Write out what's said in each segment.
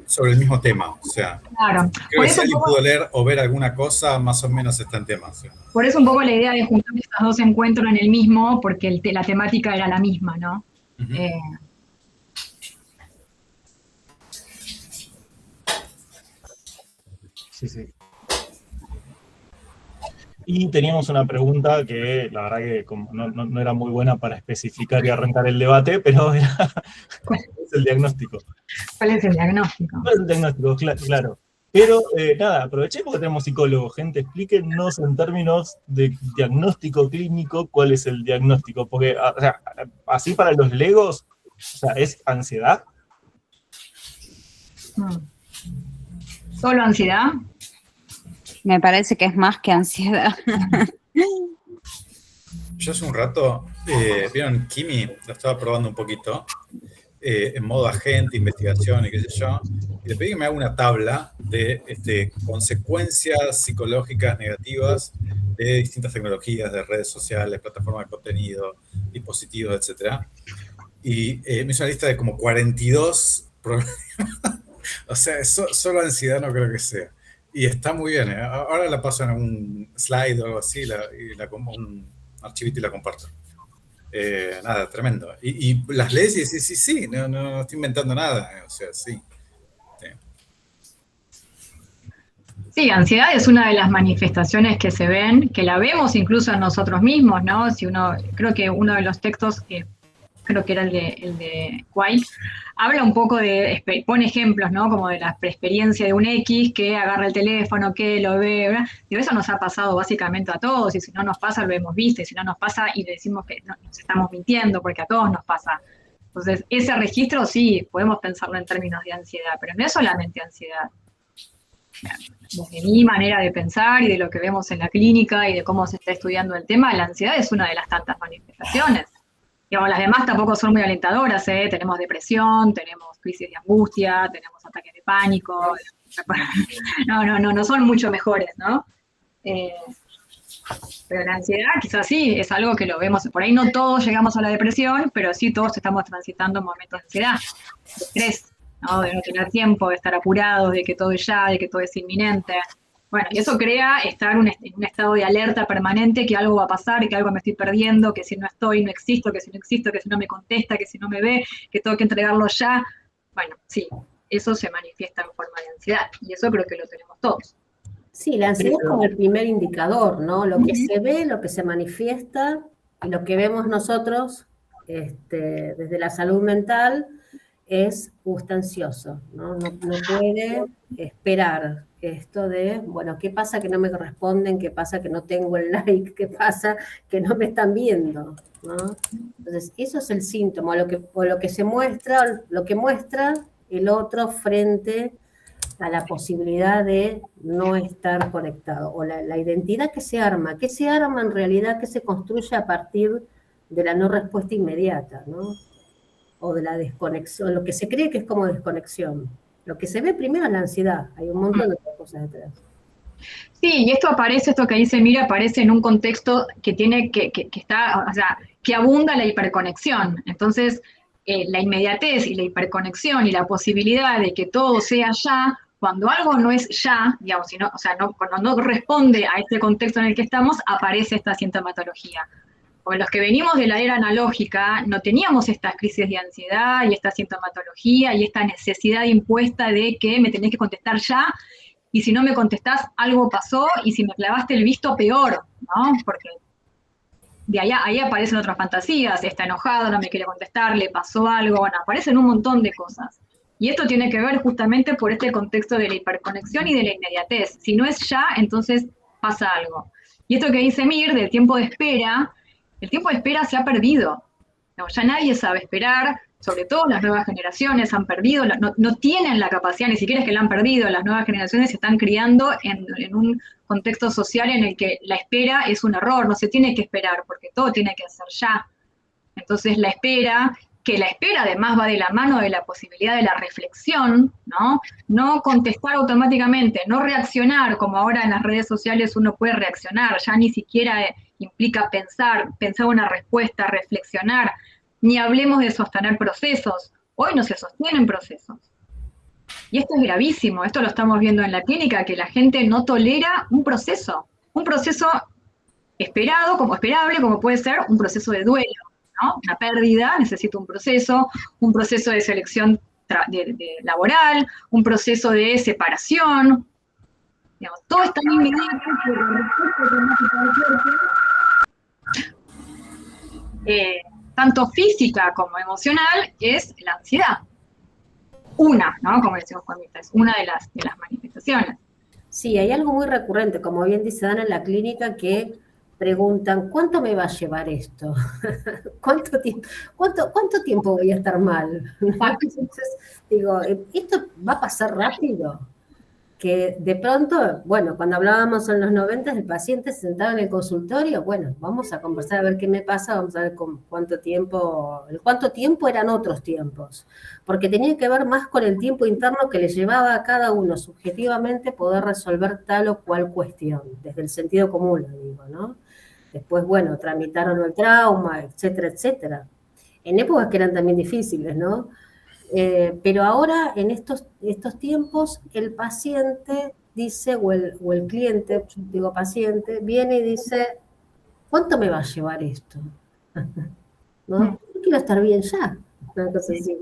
sobre el mismo tema. O sea, Claro. creo que si alguien pudo leer o ver alguna cosa, más o menos está en tema. ¿Sí? Por eso un poco la idea de juntar estos dos encuentros en el mismo, porque la temática era la misma, ¿no? Uh-huh. Sí, sí. Y teníamos una pregunta que la verdad que no era muy buena para especificar y arrancar el debate, pero era ¿cuál es el diagnóstico? ¿Cuál es el diagnóstico? ¿Cuál es el diagnóstico? Claro. Pero nada, aprovechemos que tenemos psicólogos, gente, explíquenos en términos de diagnóstico clínico cuál es el diagnóstico, porque o sea, así para los legos, o sea, ¿es ansiedad? ¿Solo ansiedad? Me parece que es más que ansiedad. Yo hace un rato, ¿vieron Kimi? Lo estaba probando un poquito, en modo agente, investigación y qué sé yo, y le pedí que me haga una tabla de consecuencias psicológicas negativas de distintas tecnologías, de redes sociales, plataformas de contenido, dispositivos, etc. Y me hizo una lista de como 42 problemas. O sea, solo ansiedad no creo que sea. Y está muy bien, ¿eh? Ahora la paso en un slide o algo así, un archivito y la comparto. Nada, tremendo. Y las lees y decís, sí, no estoy inventando nada. O sea, sí. Sí, ansiedad es una de las manifestaciones que se ven, que la vemos incluso en nosotros mismos, ¿no? Creo que uno de los textos, creo que era el de White, habla un poco pone ejemplos, ¿no? Como de la experiencia de un X que agarra el teléfono, que lo ve, ¿verdad? Y eso nos ha pasado básicamente a todos, y si no nos pasa, lo hemos visto, y si no nos pasa, y le decimos que nos estamos mintiendo, porque a todos nos pasa. Entonces, ese registro sí, podemos pensarlo en términos de ansiedad, pero no es solamente ansiedad. Desde mi manera de pensar y de lo que vemos en la clínica y de cómo se está estudiando el tema, la ansiedad es una de las tantas manifestaciones. Digamos, las demás tampoco son muy alentadoras, ¿eh? Tenemos depresión, tenemos crisis de angustia, tenemos ataques de pánico. No son mucho mejores, ¿no? Pero la ansiedad quizás sí, es algo que lo vemos, por ahí no todos llegamos a la depresión, pero sí todos estamos transitando momentos de ansiedad, de estrés, ¿no? De no tener tiempo, de estar apurados, de que todo es ya, de que todo es inminente. Bueno, y eso crea estar en un estado de alerta permanente, que algo va a pasar, que algo me estoy perdiendo, que si no estoy no existo, que si no existo, que si no me contesta, que si no me ve, que tengo que entregarlo ya. Bueno, sí, eso se manifiesta en forma de ansiedad, y eso creo que lo tenemos todos. Sí, la ansiedad es como el primer indicador, ¿no? Lo que se ve, lo que se manifiesta y lo que vemos nosotros desde la salud mental es está ansioso, ¿no? No puede esperar esto de, bueno, ¿qué pasa que no me responden? ¿Qué pasa que no tengo el like? ¿Qué pasa que no me están viendo? ¿No? Entonces, eso es el síntoma, o lo que se muestra, lo que muestra el otro frente a la posibilidad de no estar conectado, o la identidad que se arma en realidad, que se construye a partir de la no respuesta inmediata, ¿no? O de la desconexión, lo que se cree que es como desconexión. Lo que se ve primero es la ansiedad, hay un montón de otras cosas detrás. Sí, y esto que dice Mira, aparece en un contexto que tiene que está, o sea, que abunda la hiperconexión. Entonces, la inmediatez y la hiperconexión y la posibilidad de que todo sea ya, cuando algo no es ya, digamos, cuando no responde a este contexto en el que estamos, aparece esta sintomatología. Porque los que venimos de la era analógica no teníamos estas crisis de ansiedad y esta sintomatología y esta necesidad impuesta de que me tenés que contestar ya, y si no me contestás, algo pasó, y si me clavaste el visto, peor, ¿no? Porque de ahí aparecen otras fantasías, está enojado, no me quiere contestar, le pasó algo, bueno, aparecen un montón de cosas. Y esto tiene que ver justamente por este contexto de la hiperconexión y de la inmediatez. Si no es ya, entonces pasa algo. Y esto que dice Mir, del tiempo de espera, el tiempo de espera se ha perdido. No, ya nadie sabe esperar, sobre todo las nuevas generaciones han perdido, no tienen la capacidad, ni siquiera es que la han perdido, las nuevas generaciones se están criando en un contexto social en el que la espera es un error, no se tiene que esperar, porque todo tiene que ser ya. Entonces la espera además va de la mano de la posibilidad de la reflexión, ¿no? No contestar automáticamente, no reaccionar, como ahora en las redes sociales uno puede reaccionar, ya ni siquiera implica pensar una respuesta, reflexionar, ni hablemos de sostener procesos. Hoy no se sostienen procesos. Y esto es gravísimo, esto lo estamos viendo en la clínica, que la gente no tolera un proceso esperado, como esperable, como puede ser un proceso de duelo, ¿no? Una pérdida necesita un proceso de selección laboral, un proceso de separación, digamos, todo es tan inmediato que la respuesta automática del cuerpo, tanto física como emocional, es la ansiedad. ¿No? Como decimos Juanita, es una de las manifestaciones. Sí, hay algo muy recurrente, como bien dice Dana en la clínica, que preguntan, ¿cuánto me va a llevar esto? ¿Cuánto tiempo voy a estar mal? Entonces, digo, ¿esto va a pasar rápido? Que de pronto, bueno, cuando hablábamos en los 90, el paciente se sentaba en el consultorio, bueno, vamos a conversar a ver qué me pasa, vamos a ver cuánto tiempo eran otros tiempos, porque tenía que ver más con el tiempo interno que le llevaba a cada uno subjetivamente poder resolver tal o cual cuestión, desde el sentido común, lo digo, ¿no? Después, bueno, tramitaron el trauma, etcétera, etcétera. En épocas que eran también difíciles, ¿no? Pero ahora, en estos tiempos, el paciente dice, o el cliente, yo digo paciente, viene y dice, ¿cuánto me va a llevar esto? ¿No? Yo quiero estar bien ya, una cosa así.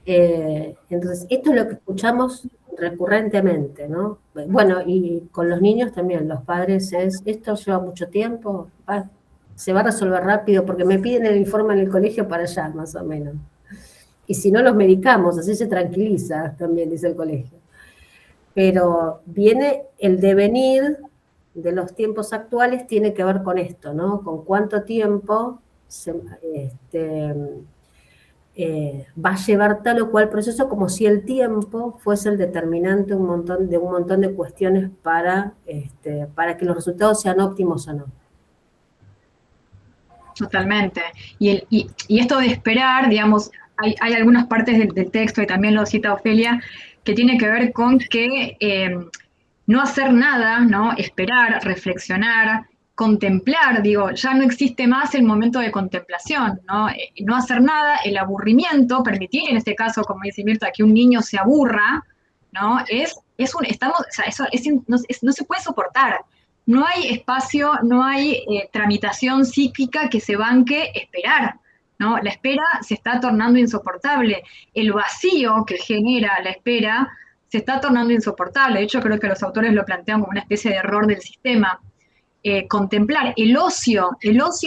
Entonces, esto es lo que escuchamos recurrentemente, ¿no? Bueno, y con los niños también, los padres esto lleva mucho tiempo, se va a resolver rápido, porque me piden el informe en el colegio para allá, más o menos. Y si no, los medicamos, así se tranquiliza, también dice el colegio. Pero viene el devenir de los tiempos actuales, tiene que ver con esto, ¿no? Con cuánto tiempo va a llevar tal o cual proceso, como si el tiempo fuese el determinante de un montón de cuestiones para que los resultados sean óptimos o no. Totalmente. Y esto de esperar, digamos, hay algunas partes del texto, y también lo cita Ofelia, que tiene que ver con que no hacer nada, ¿no? Esperar, reflexionar, contemplar, digo, ya no existe más el momento de contemplación, ¿no? No hacer nada, el aburrimiento, permitir en este caso, como dice Mirta, que un niño se aburra, ¿no? No se puede soportar. No hay espacio, no hay tramitación psíquica que se banque esperar, ¿no? La espera se está tornando insoportable. El vacío que genera la espera se está tornando insoportable. De hecho, creo que los autores lo plantean como una especie de error del sistema. Contemplar el ocio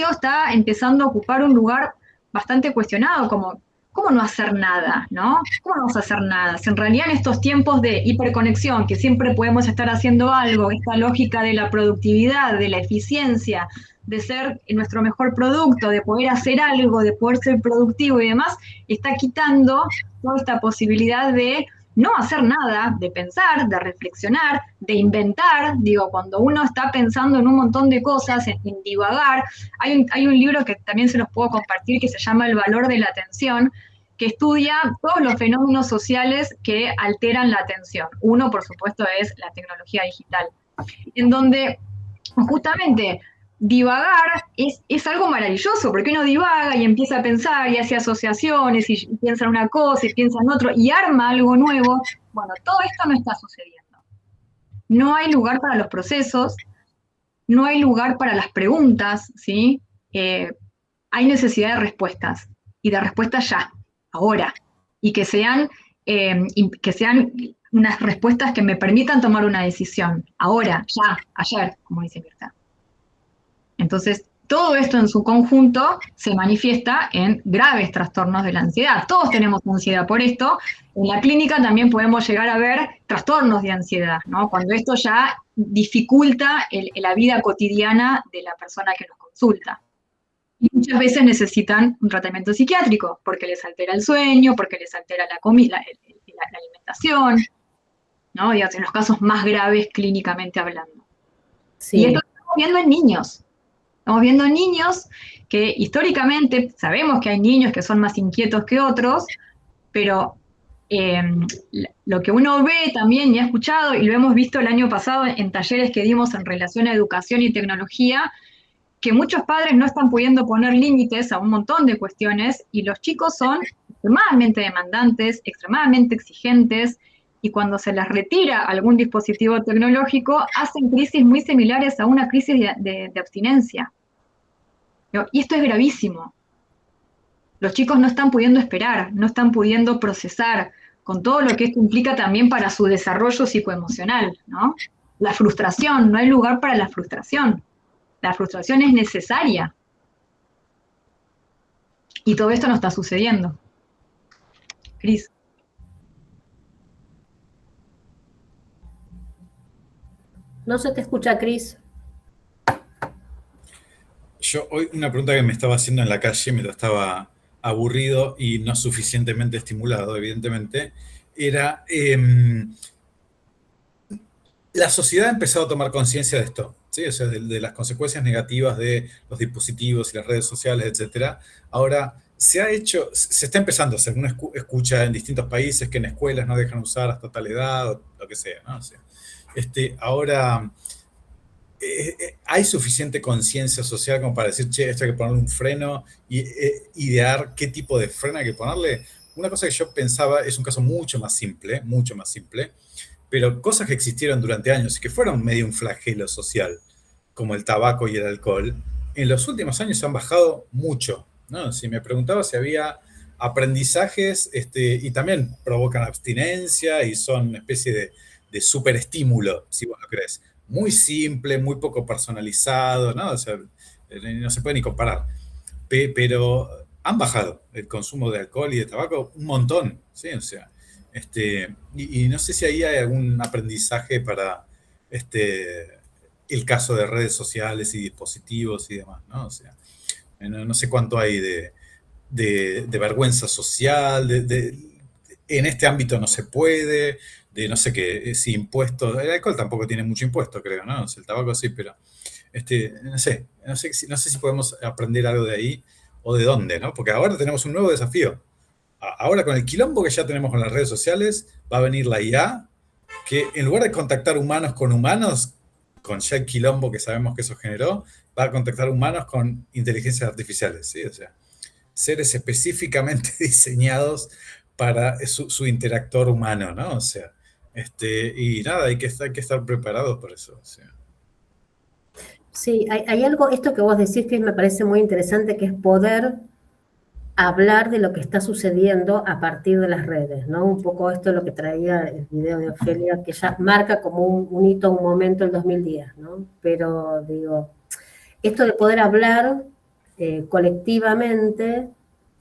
está empezando a ocupar un lugar bastante cuestionado, como ¿cómo no hacer nada, no? ¿Cómo no vamos a hacer nada? Si en realidad en estos tiempos de hiperconexión, que siempre podemos estar haciendo algo, esta lógica de la productividad, de la eficiencia, de ser nuestro mejor producto, de poder hacer algo, de poder ser productivo y demás, está quitando toda esta posibilidad de no hacer nada, de pensar, de reflexionar, de inventar. Digo, cuando uno está pensando en un montón de cosas, en divagar, hay un libro que también se los puedo compartir que se llama El valor de la atención, que estudia todos los fenómenos sociales que alteran la atención. Uno, por supuesto, es la tecnología digital, en donde justamente divagar es algo maravilloso, porque uno divaga y empieza a pensar y hace asociaciones y piensa en una cosa y piensa en otro y arma algo nuevo. Bueno, todo esto no está sucediendo. No hay lugar para los procesos, no hay lugar para las preguntas, ¿sí? Hay necesidad de respuestas, y de respuestas ya, ahora, y que sean unas respuestas que me permitan tomar una decisión, ahora, ya, ayer, como dice Mirta. Entonces, todo esto en su conjunto se manifiesta en graves trastornos de la ansiedad. Todos tenemos ansiedad por esto. En la clínica también podemos llegar a ver trastornos de ansiedad, ¿no? Cuando esto ya dificulta la vida cotidiana de la persona que nos consulta. Y muchas veces necesitan un tratamiento psiquiátrico, porque les altera el sueño, porque les altera la comida, la alimentación, ¿no? Digamos, en los casos más graves clínicamente hablando. Sí. Y esto lo estamos viendo en niños. Estamos viendo niños que históricamente sabemos que hay niños que son más inquietos que otros, pero lo que uno ve también y ha escuchado, y lo hemos visto el año pasado en talleres que dimos en relación a educación y tecnología, que muchos padres no están pudiendo poner límites a un montón de cuestiones y los chicos son extremadamente demandantes, extremadamente exigentes, y cuando se les retira algún dispositivo tecnológico, hacen crisis muy similares a una crisis de abstinencia. Y esto es gravísimo. Los chicos no están pudiendo esperar, no están pudiendo procesar, con todo lo que esto implica también para su desarrollo psicoemocional, ¿no? La frustración, no hay lugar para la frustración. La frustración es necesaria. Y todo esto no está sucediendo. Cris. No se te escucha, Cris. Yo hoy una pregunta que me estaba haciendo en la calle, me lo estaba aburrido y no suficientemente estimulado, evidentemente, era, la sociedad ha empezado a tomar conciencia de esto, ¿sí? O sea, de las consecuencias negativas de los dispositivos y las redes sociales, etcétera. Ahora, se está empezando a hacer, uno escucha en distintos países que en escuelas no dejan usar hasta tal edad, o lo que sea, ¿no? O sea, ahora, hay suficiente conciencia social como para decir, che, esto hay que ponerle un freno y idear qué tipo de freno hay que ponerle. Una cosa que yo pensaba es un caso mucho más simple, pero cosas que existieron durante años y que fueron medio un flagelo social, como el tabaco y el alcohol, en los últimos años han bajado mucho, ¿no? Si me preguntaba si había aprendizajes, y también provocan abstinencia y son una especie de superestímulo, si vos lo crees. Muy simple, muy poco personalizado, ¿no? O sea, no se puede ni comparar. Pero han bajado el consumo de alcohol y de tabaco un montón, ¿sí? O sea, y no sé si ahí hay algún aprendizaje para el caso de redes sociales y dispositivos y demás, ¿no? O sea, no sé cuánto hay de vergüenza social, en este ámbito no se puede, de no sé qué, si impuestos, el alcohol tampoco tiene mucho impuesto, creo, ¿no? O sea, el tabaco sí, pero no sé si podemos aprender algo de ahí o de dónde, ¿no? Porque ahora tenemos un nuevo desafío. Ahora con el quilombo que ya tenemos con las redes sociales, va a venir la IA, que en lugar de contactar humanos con humanos, con ya el quilombo que sabemos que eso generó, va a contactar humanos con inteligencias artificiales, ¿sí? O sea, seres específicamente diseñados para su interactor humano, ¿no? O sea, y nada, hay que estar preparados por eso. O sea. Sí, hay algo, esto que vos decís que me parece muy interesante, que es poder hablar de lo que está sucediendo a partir de las redes, ¿no? Un poco esto es lo que traía el video de Ofelia, que ya marca como un hito, un momento el 2010, ¿no? Pero digo, esto de poder hablar colectivamente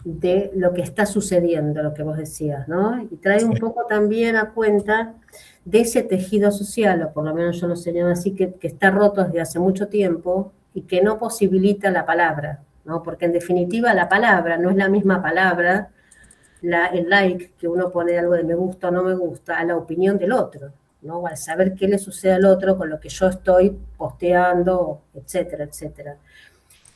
de lo que está sucediendo, lo que vos decías, ¿no? Y trae un poco también a cuenta de ese tejido social, o por lo menos yo lo señalo así, que está roto desde hace mucho tiempo y que no posibilita la palabra, ¿no? Porque en definitiva la palabra no es la misma palabra, el like que uno pone algo de me gusta o no me gusta, a la opinión del otro, ¿no? Al saber qué le sucede al otro con lo que yo estoy posteando, etcétera, etcétera.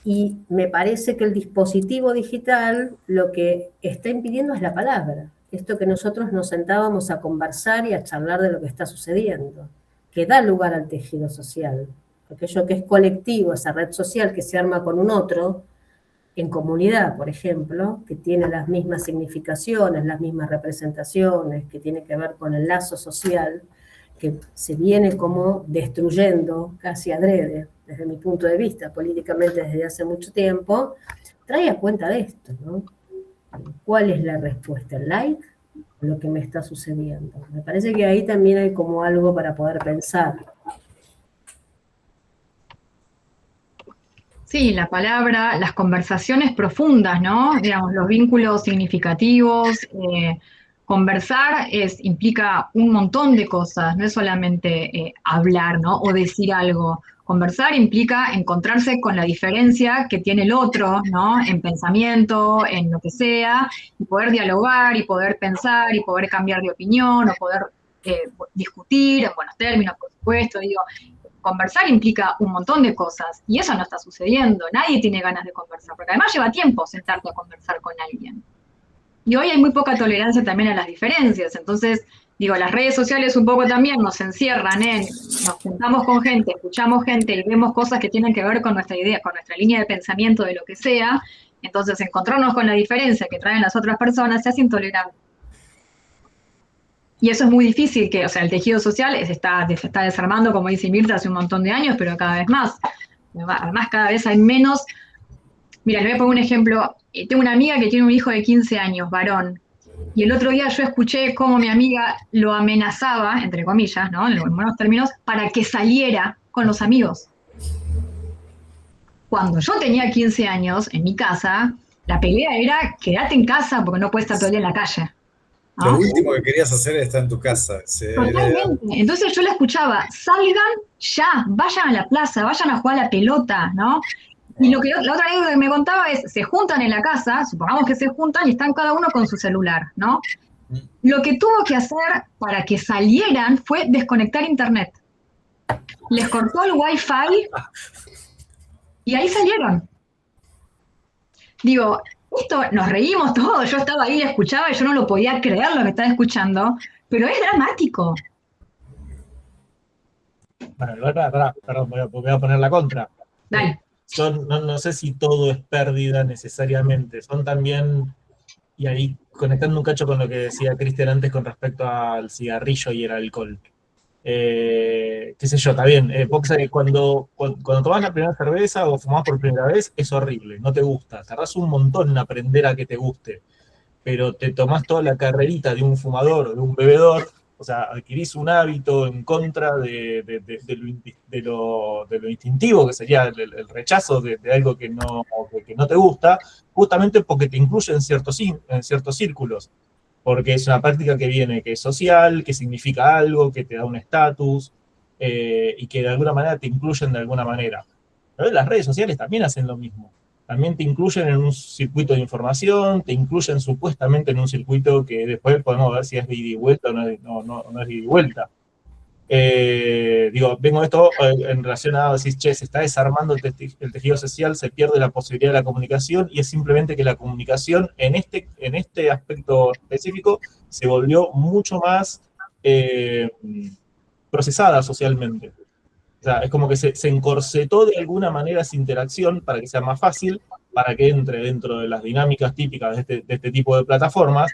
Y me parece que el dispositivo digital lo que está impidiendo es la palabra. Esto que nosotros nos sentábamos a conversar y a charlar de lo que está sucediendo, que da lugar al tejido social. Aquello que es colectivo, esa red social que se arma con un otro, en comunidad, por ejemplo, que tiene las mismas significaciones, las mismas representaciones, que tiene que ver con el lazo social, que se viene como destruyendo casi adrede, desde mi punto de vista, políticamente desde hace mucho tiempo, trae a cuenta de esto, ¿no? ¿Cuál es la respuesta? ¿El like? ¿O lo que me está sucediendo? Me parece que ahí también hay como algo para poder pensar. Sí, la palabra, las conversaciones profundas, ¿no? Digamos, los vínculos significativos. Conversar implica un montón de cosas, no es solamente hablar, ¿no? O decir algo. Conversar implica encontrarse con la diferencia que tiene el otro, ¿no? En pensamiento, en lo que sea, y poder dialogar, y poder pensar, y poder cambiar de opinión, o poder discutir en buenos términos, por supuesto. Digo, conversar implica un montón de cosas, y eso no está sucediendo. Nadie tiene ganas de conversar, porque además lleva tiempo sentarte a conversar con alguien. Y hoy hay muy poca tolerancia también a las diferencias, entonces, digo, las redes sociales un poco también nos encierran nos juntamos con gente, escuchamos gente y vemos cosas que tienen que ver con nuestra idea, con nuestra línea de pensamiento de lo que sea, Entonces, encontrarnos con la diferencia que traen las otras personas se hace intolerable. Y eso es muy difícil, que, o sea, el tejido social se está desarmando, como dice Mirta, hace un montón de años, pero cada vez más. Además, cada vez hay menos. Mira, les voy a poner un ejemplo. Tengo una amiga que tiene un hijo de 15 años, varón, y el otro día yo escuché cómo mi amiga lo amenazaba, entre comillas, ¿no? En buenos términos, para que saliera con los amigos. Cuando yo tenía 15 años, en mi casa, la pelea era quédate en casa porque no puedes estar todo el día en la calle. ¿No? Lo último que querías hacer es estar en tu casa. Totalmente. Entonces yo la escuchaba, salgan ya, vayan a la plaza, vayan a jugar a la pelota, ¿no? Y la otra anécdota que me contaba es, se juntan en la casa, supongamos que se juntan y están cada uno con su celular, ¿no? Lo que tuvo que hacer para que salieran fue desconectar internet. Les cortó el wifi y ahí salieron. Digo, esto nos reímos todos, yo estaba ahí, la escuchaba y yo no lo podía creer lo que estaba escuchando, pero es dramático. Bueno, perdón, voy a poner la contra. Dale. Yo no sé si todo es pérdida necesariamente, son también, y ahí conectando un cacho con lo que decía Cristian antes con respecto al cigarrillo y el alcohol. Qué sé yo, está bien, porque cuando tomás la primera cerveza o fumás por primera vez es horrible, no te gusta, tardás un montón en aprender a que te guste, pero te tomás toda la carrerita de un fumador o de un bebedor, o sea, adquirís un hábito en contra de lo instintivo, que sería el rechazo de algo que no te gusta, justamente porque te incluye en ciertos círculos. Porque es una práctica que viene, que es social, que significa algo, que te da un estatus, y que de alguna manera te incluyen de alguna manera. Pero las redes sociales también hacen lo mismo. También te incluyen en un circuito de información, te incluyen supuestamente en un circuito que después podemos ver si es de ida y vuelta o no es de ida y vuelta. Vengo esto en relación a decir, che, se está desarmando el tejido social, se pierde la posibilidad de la comunicación, y es simplemente que la comunicación en este aspecto específico se volvió mucho más procesada socialmente. O sea, es como que se encorsetó de alguna manera esa interacción para que sea más fácil, para que entre dentro de las dinámicas típicas de este tipo de plataformas,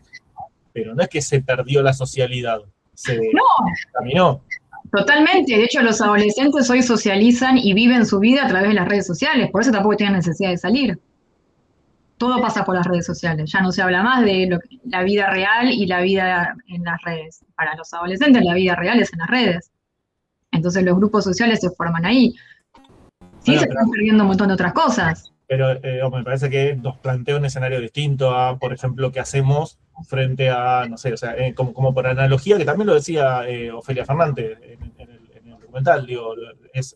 pero no es que se perdió la socialidad, se caminó. Totalmente, de hecho los adolescentes hoy socializan y viven su vida a través de las redes sociales, por eso tampoco tienen necesidad de salir. Todo pasa por las redes sociales, ya no se habla más de la vida real y la vida en las redes. Para los adolescentes la vida real es en las redes. Entonces los grupos sociales se forman ahí. Sí, se están perdiendo un montón de otras cosas. Pero me parece que nos plantea un escenario distinto a, por ejemplo, qué hacemos frente a, no sé, o sea, como por analogía, que también lo decía Ofelia Fernández en el documental, digo, es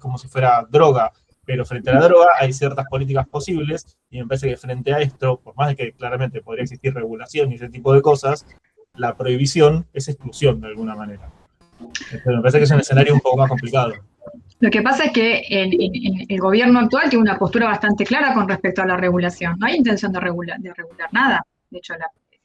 como si fuera droga, pero frente a la droga hay ciertas políticas posibles, y me parece que frente a esto, por más de que claramente podría existir regulación y ese tipo de cosas, la prohibición es exclusión de alguna manera. Entonces, me parece que es un escenario un poco más complicado. Lo que pasa es que el gobierno actual tiene una postura bastante clara con respecto a la regulación. No hay intención de regular nada. De hecho,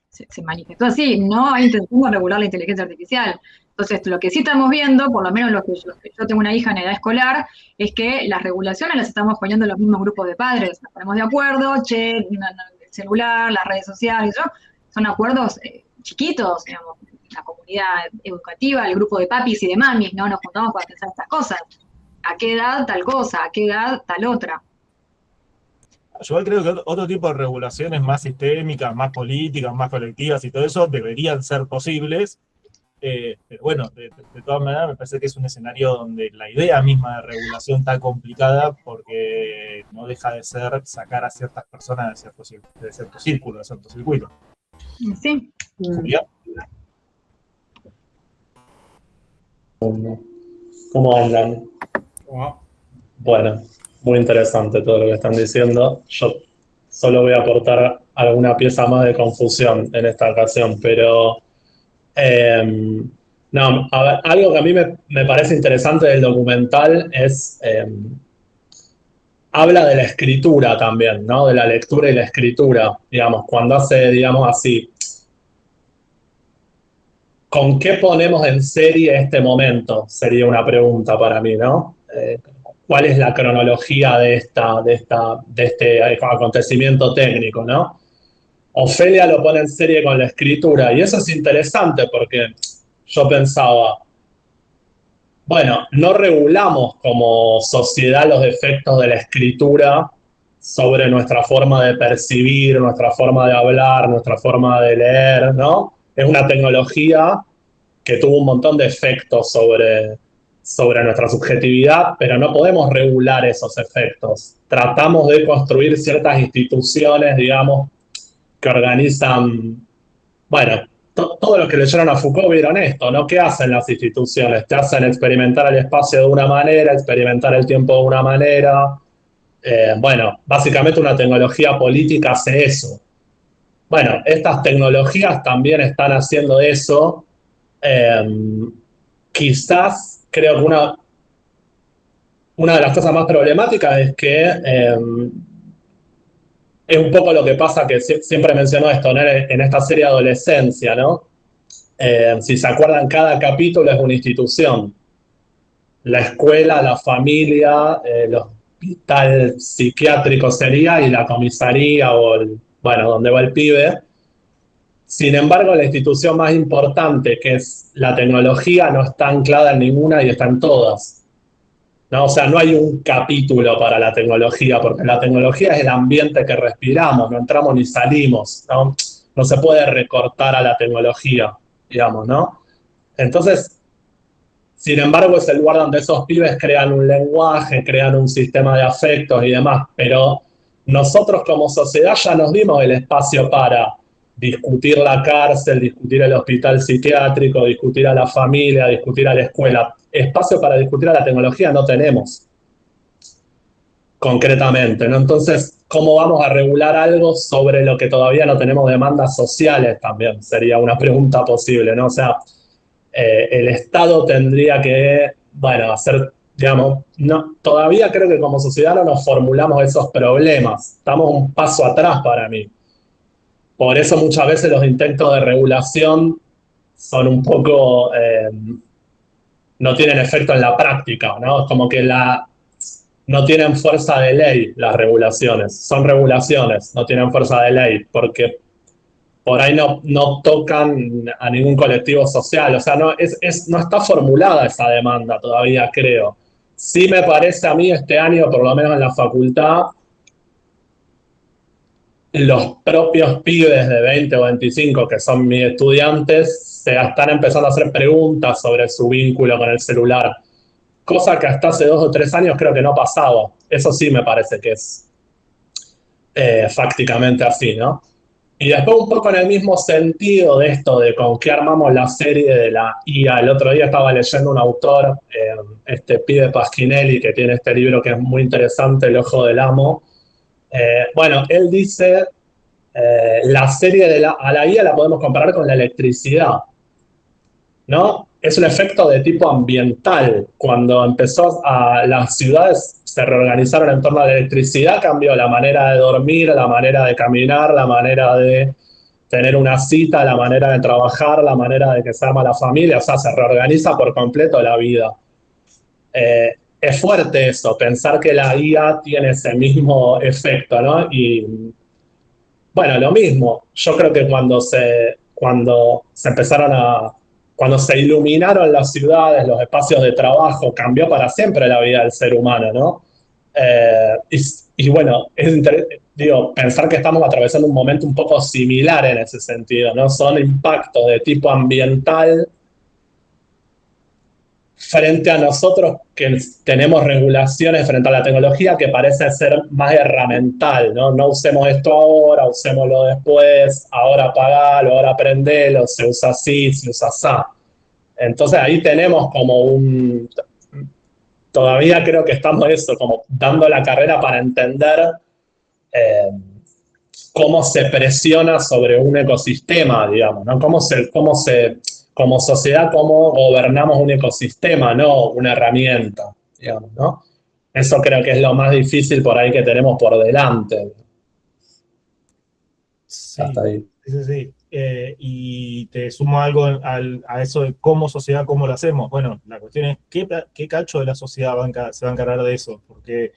se manifestó así. No hay intención de regular la inteligencia artificial. Entonces, lo que sí estamos viendo, por lo menos yo tengo una hija en edad escolar, es que las regulaciones las estamos poniendo los mismos grupos de padres. Nos ponemos de acuerdo, el celular, las redes sociales, son acuerdos chiquitos, digamos, la comunidad educativa, el grupo de papis y de mamis, ¿no? Nos juntamos para pensar estas cosas. ¿A qué edad tal cosa? ¿A qué edad tal otra? Yo creo que otro tipo de regulaciones más sistémicas, más políticas, más colectivas y todo eso deberían ser posibles, pero bueno, de todas maneras me parece que es un escenario donde la idea misma de regulación está complicada, porque no deja de ser sacar a ciertas personas de cierto círculo, de cierto circuito. Sí. ¿Julia? ¿Cómo andan? Bueno, muy interesante todo lo que están diciendo. Yo solo voy a aportar alguna pieza más de confusión en esta ocasión, pero no, a ver, algo que a mí me parece interesante del documental es, habla de la escritura también, ¿no? De la lectura y la escritura, digamos, cuando hace, digamos así, ¿con qué ponemos en serie este momento? Sería una pregunta para mí, ¿no? cuál es la cronología de este acontecimiento técnico, ¿no? Ofelia lo pone en serie con la escritura, y eso es interesante porque yo pensaba, bueno, no regulamos como sociedad los efectos de la escritura sobre nuestra forma de percibir, nuestra forma de hablar, nuestra forma de leer, ¿no? Es una tecnología que tuvo un montón de efectos sobre nuestra subjetividad, pero no podemos regular esos efectos. Tratamos de construir ciertas instituciones, digamos, que organizan, bueno, todos los que leyeron a Foucault vieron esto, ¿no? ¿Qué hacen las instituciones? Te hacen experimentar el espacio de una manera, experimentar el tiempo de una manera. Bueno, básicamente una tecnología política hace eso. Bueno, estas tecnologías también están haciendo eso. Quizás creo que una de las cosas más problemáticas es que es un poco lo que pasa, que siempre menciono esto, ¿no? En esta serie Adolescencia, ¿no? Si se acuerdan, cada capítulo es una institución. La escuela, la familia, el hospital psiquiátrico sería, y la comisaría bueno, donde va el pibe. Sin embargo, la institución más importante, que es la tecnología, no está anclada en ninguna y está en todas, ¿no? O sea, no hay un capítulo para la tecnología, porque la tecnología es el ambiente que respiramos, no entramos ni salimos, ¿no? No se puede recortar a la tecnología, digamos, ¿no? Entonces, sin embargo, es el lugar donde esos pibes crean un lenguaje, crean un sistema de afectos y demás, pero nosotros como sociedad ya nos dimos el espacio para discutir la cárcel, discutir el hospital psiquiátrico, discutir a la familia, discutir a la escuela. Espacio para discutir a la tecnología no tenemos, concretamente, ¿no? Entonces, ¿cómo vamos a regular algo sobre lo que todavía no tenemos demandas sociales? También sería una pregunta posible, ¿no? O sea, el Estado tendría que, bueno, hacer, digamos, no, todavía creo que como sociedad no nos formulamos esos problemas. Estamos un paso atrás para mí. Por eso muchas veces los intentos de regulación son un poco, no tienen efecto en la práctica, ¿no? Es como que no tienen fuerza de ley las regulaciones. Son regulaciones, no tienen fuerza de ley, porque por ahí no tocan a ningún colectivo social. O sea, no está formulada esa demanda todavía, creo. Sí me parece a mí este año, por lo menos en la facultad, los propios pibes de 20 o 25 que son mis estudiantes se están empezando a hacer preguntas sobre su vínculo con el celular, cosa que hasta hace 2 o 3 años creo que no pasaba. Eso sí me parece que es fácticamente así, ¿no? Y después un poco en el mismo sentido de esto de con qué armamos la serie de la IA. El otro día estaba leyendo un autor, este pibe Pasquinelli, que tiene este libro que es muy interesante, El ojo del amo. Bueno, él dice, la serie a la IA la podemos comparar con la electricidad, ¿no? Es un efecto de tipo ambiental. Cuando las ciudades se reorganizaron en torno a la electricidad, cambió la manera de dormir, la manera de caminar, la manera de tener una cita, la manera de trabajar, la manera de que se arma la familia. O sea, se reorganiza por completo la vida. Es fuerte eso, pensar que la IA tiene ese mismo efecto, ¿no? Y bueno, lo mismo. Yo creo que cuando se cuando se iluminaron las ciudades, los espacios de trabajo, cambió para siempre la vida del ser humano, ¿no? Y bueno, pensar que estamos atravesando un momento un poco similar en ese sentido, ¿no? Son impactos de tipo ambiental frente a nosotros que tenemos regulaciones frente a la tecnología que parece ser más herramental, ¿no? No usemos esto ahora, usémoslo después, ahora apagalo, ahora prendelo, se usa así, se usa así. Entonces ahí tenemos como todavía creo que estamos como dando la carrera para entender cómo se presiona sobre un ecosistema, digamos, ¿no? Como sociedad, cómo gobernamos un ecosistema, no una herramienta, digamos, ¿no? Eso creo que es lo más difícil por ahí que tenemos por delante. Sí, hasta ahí. Sí. y te sumo algo a eso de cómo sociedad, cómo lo hacemos. Bueno, la cuestión es qué cacho de la sociedad se va a encargar de eso, porque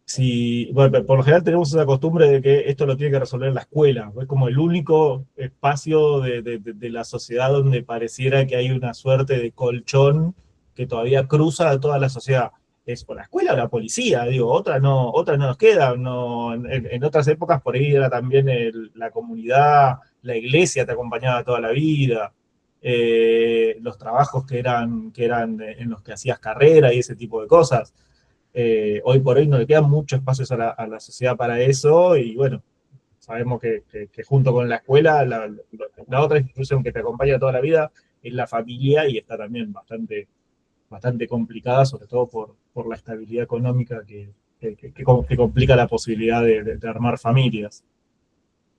si, bueno, por lo general tenemos esa costumbre de que esto lo tiene que resolver la escuela, es como el único espacio de la sociedad donde pareciera que hay una suerte de colchón que todavía cruza a toda la sociedad. Es por la escuela o la policía, digo, otra no nos queda. No, en otras épocas por ahí era también la comunidad, la iglesia te acompañaba toda la vida, los trabajos que eran en los que hacías carrera y ese tipo de cosas. Hoy por hoy no le quedan muchos espacios a la sociedad para eso, y bueno, sabemos que junto con la escuela, la otra institución que te acompaña toda la vida es la familia, y está también bastante complicada, sobre todo por la estabilidad económica que complica la posibilidad de armar familias.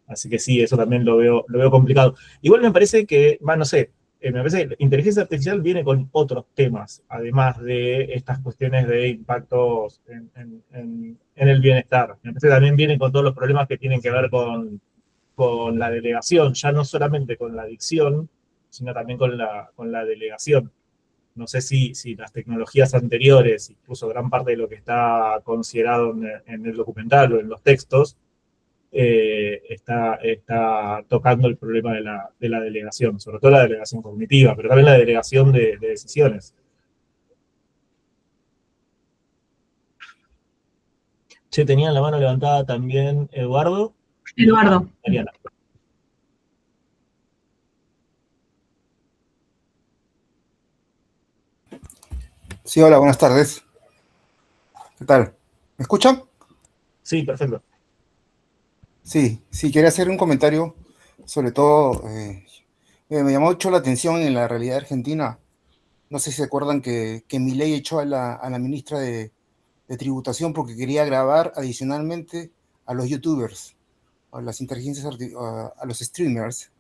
Así que sí, eso también lo veo complicado. Igual me parece que, no sé, me parece que la inteligencia artificial viene con otros temas, además de estas cuestiones de impactos en el bienestar. Me parece que también viene con todos los problemas que tienen que ver con la delegación, ya no solamente con la adicción, sino también con la delegación. No sé si las tecnologías anteriores, incluso gran parte de lo que está considerado en el documental o en los textos, está tocando el problema de la delegación, sobre todo la delegación cognitiva, pero también la delegación de decisiones. Che, tenían la mano levantada también Eduardo y Eduardo. Mariana. Sí, hola, buenas tardes. ¿Qué tal? ¿Me escuchan? Sí, perfecto. Sí, quería hacer un comentario, sobre todo, me llamó mucho la atención en la realidad argentina. No sé si se acuerdan que Milei echó a la ministra de Tributación porque quería grabar adicionalmente a los youtubers, a las a los streamers.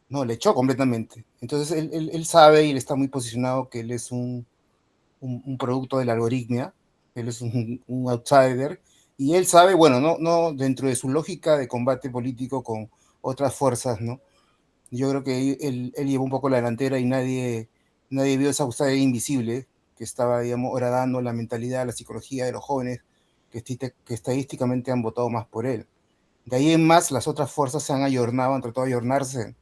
No, le echó completamente. Entonces él sabe, y él está muy posicionado, que él es un producto de la algoritmia, él es un outsider, y él sabe, bueno, no dentro de su lógica de combate político con otras fuerzas, ¿no? Yo creo que él llevó un poco la delantera, y nadie vio esa outsider invisible que estaba, digamos, horadando la mentalidad, la psicología de los jóvenes que estadísticamente han votado más por él. De ahí en más, las otras fuerzas se han ayornado, han tratado de ayornarse,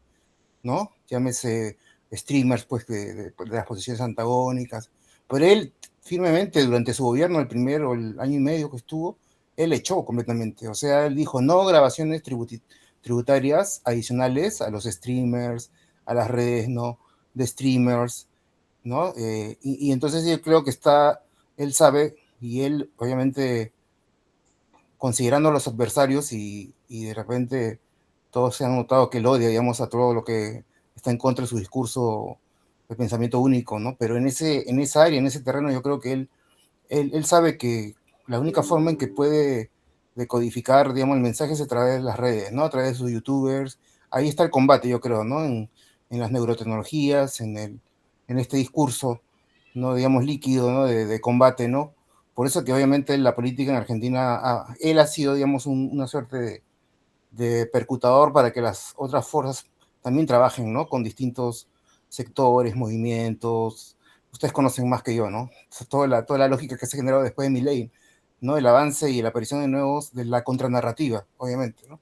¿no? Llámese streamers, pues, de las posiciones antagónicas. Pero él, firmemente, durante su gobierno, el año y medio que estuvo, él echó completamente. O sea, él dijo, no grabaciones tributarias adicionales a los streamers, a las redes, ¿no? De streamers, ¿no? Y entonces yo creo que él sabe, y él, obviamente, considerando a los adversarios, y de repente todos se han notado que él odia, digamos, a todo lo que está en contra de su discurso de pensamiento único, ¿no? Pero en esa área, en ese terreno, yo creo que él sabe que la única forma en que puede decodificar, digamos, el mensaje es a través de las redes, ¿no? A través de sus youtubers. Ahí está el combate, yo creo, ¿no? En las neurotecnologías, en este discurso, ¿no? Digamos, líquido, ¿no? De combate, ¿no? Por eso que obviamente la política en Argentina, él ha sido, digamos, una suerte de percutador para que las otras fuerzas también trabajen, ¿no? Con distintos sectores, movimientos. Ustedes conocen más que yo, ¿no? Toda la lógica que se ha generado después de Milei, ¿no? El avance y la aparición de la contranarrativa, obviamente, ¿no?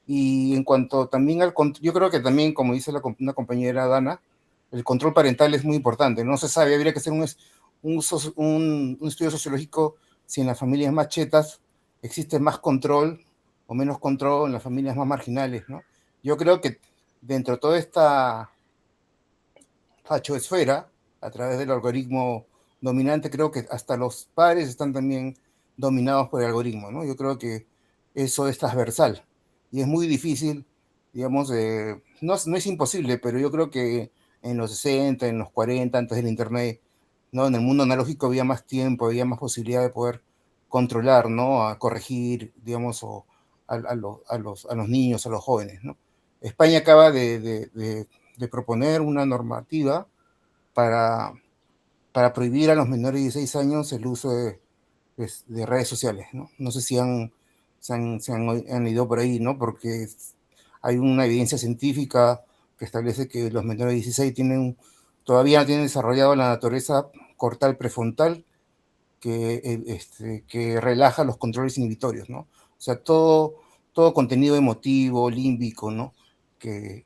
Y en cuanto también yo creo que también, como dice una compañera Dana, el control parental es muy importante. No se sabe, habría que hacer un estudio sociológico si en las familias más chetas existe más control o menos control en las familias más marginales, ¿no? Yo creo que dentro de toda esta fachoesfera, a través del algoritmo dominante, creo que hasta los padres están también dominados por el algoritmo, ¿no? Yo creo que eso es transversal y es muy difícil, digamos, no es imposible, pero yo creo que en los 60, en los 40, antes del Internet, ¿no? En el mundo analógico había más tiempo, había más posibilidad de poder controlar, ¿no? A corregir, digamos, a los niños, a los jóvenes, ¿no? España acaba de proponer una normativa para prohibir a los menores de 16 años el uso de redes sociales, ¿no? No sé si han ido por ahí, ¿no? Porque hay una evidencia científica que establece que los menores de 16 todavía no tienen desarrollado la naturaleza cortal prefrontal que relaja los controles inhibitorios, ¿no? O sea, todo contenido emotivo, límbico, ¿no? Que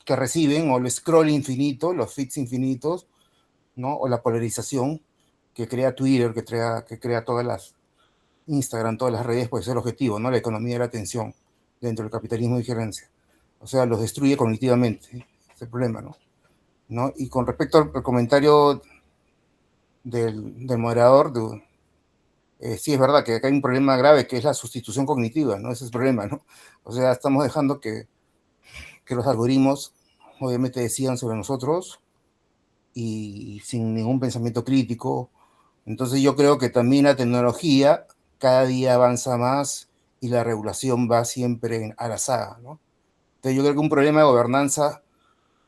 reciben, o el scroll infinito, los feeds infinitos, ¿no? O la polarización que crea Twitter, que crea todas las Instagram, todas las redes, pues es el objetivo, ¿no? La economía de la atención dentro del capitalismo de gerencia. O sea, los destruye cognitivamente, ¿sí? Es el problema, ¿no? Y con respecto al comentario del moderador, sí es verdad que acá hay un problema grave que es la sustitución cognitiva, ¿no? Ese es el problema, ¿no? O sea, estamos dejando que los algoritmos obviamente decidan sobre nosotros y sin ningún pensamiento crítico. Entonces yo creo que también la tecnología cada día avanza más y la regulación va siempre a la saga, ¿no? Entonces yo creo que un problema de gobernanza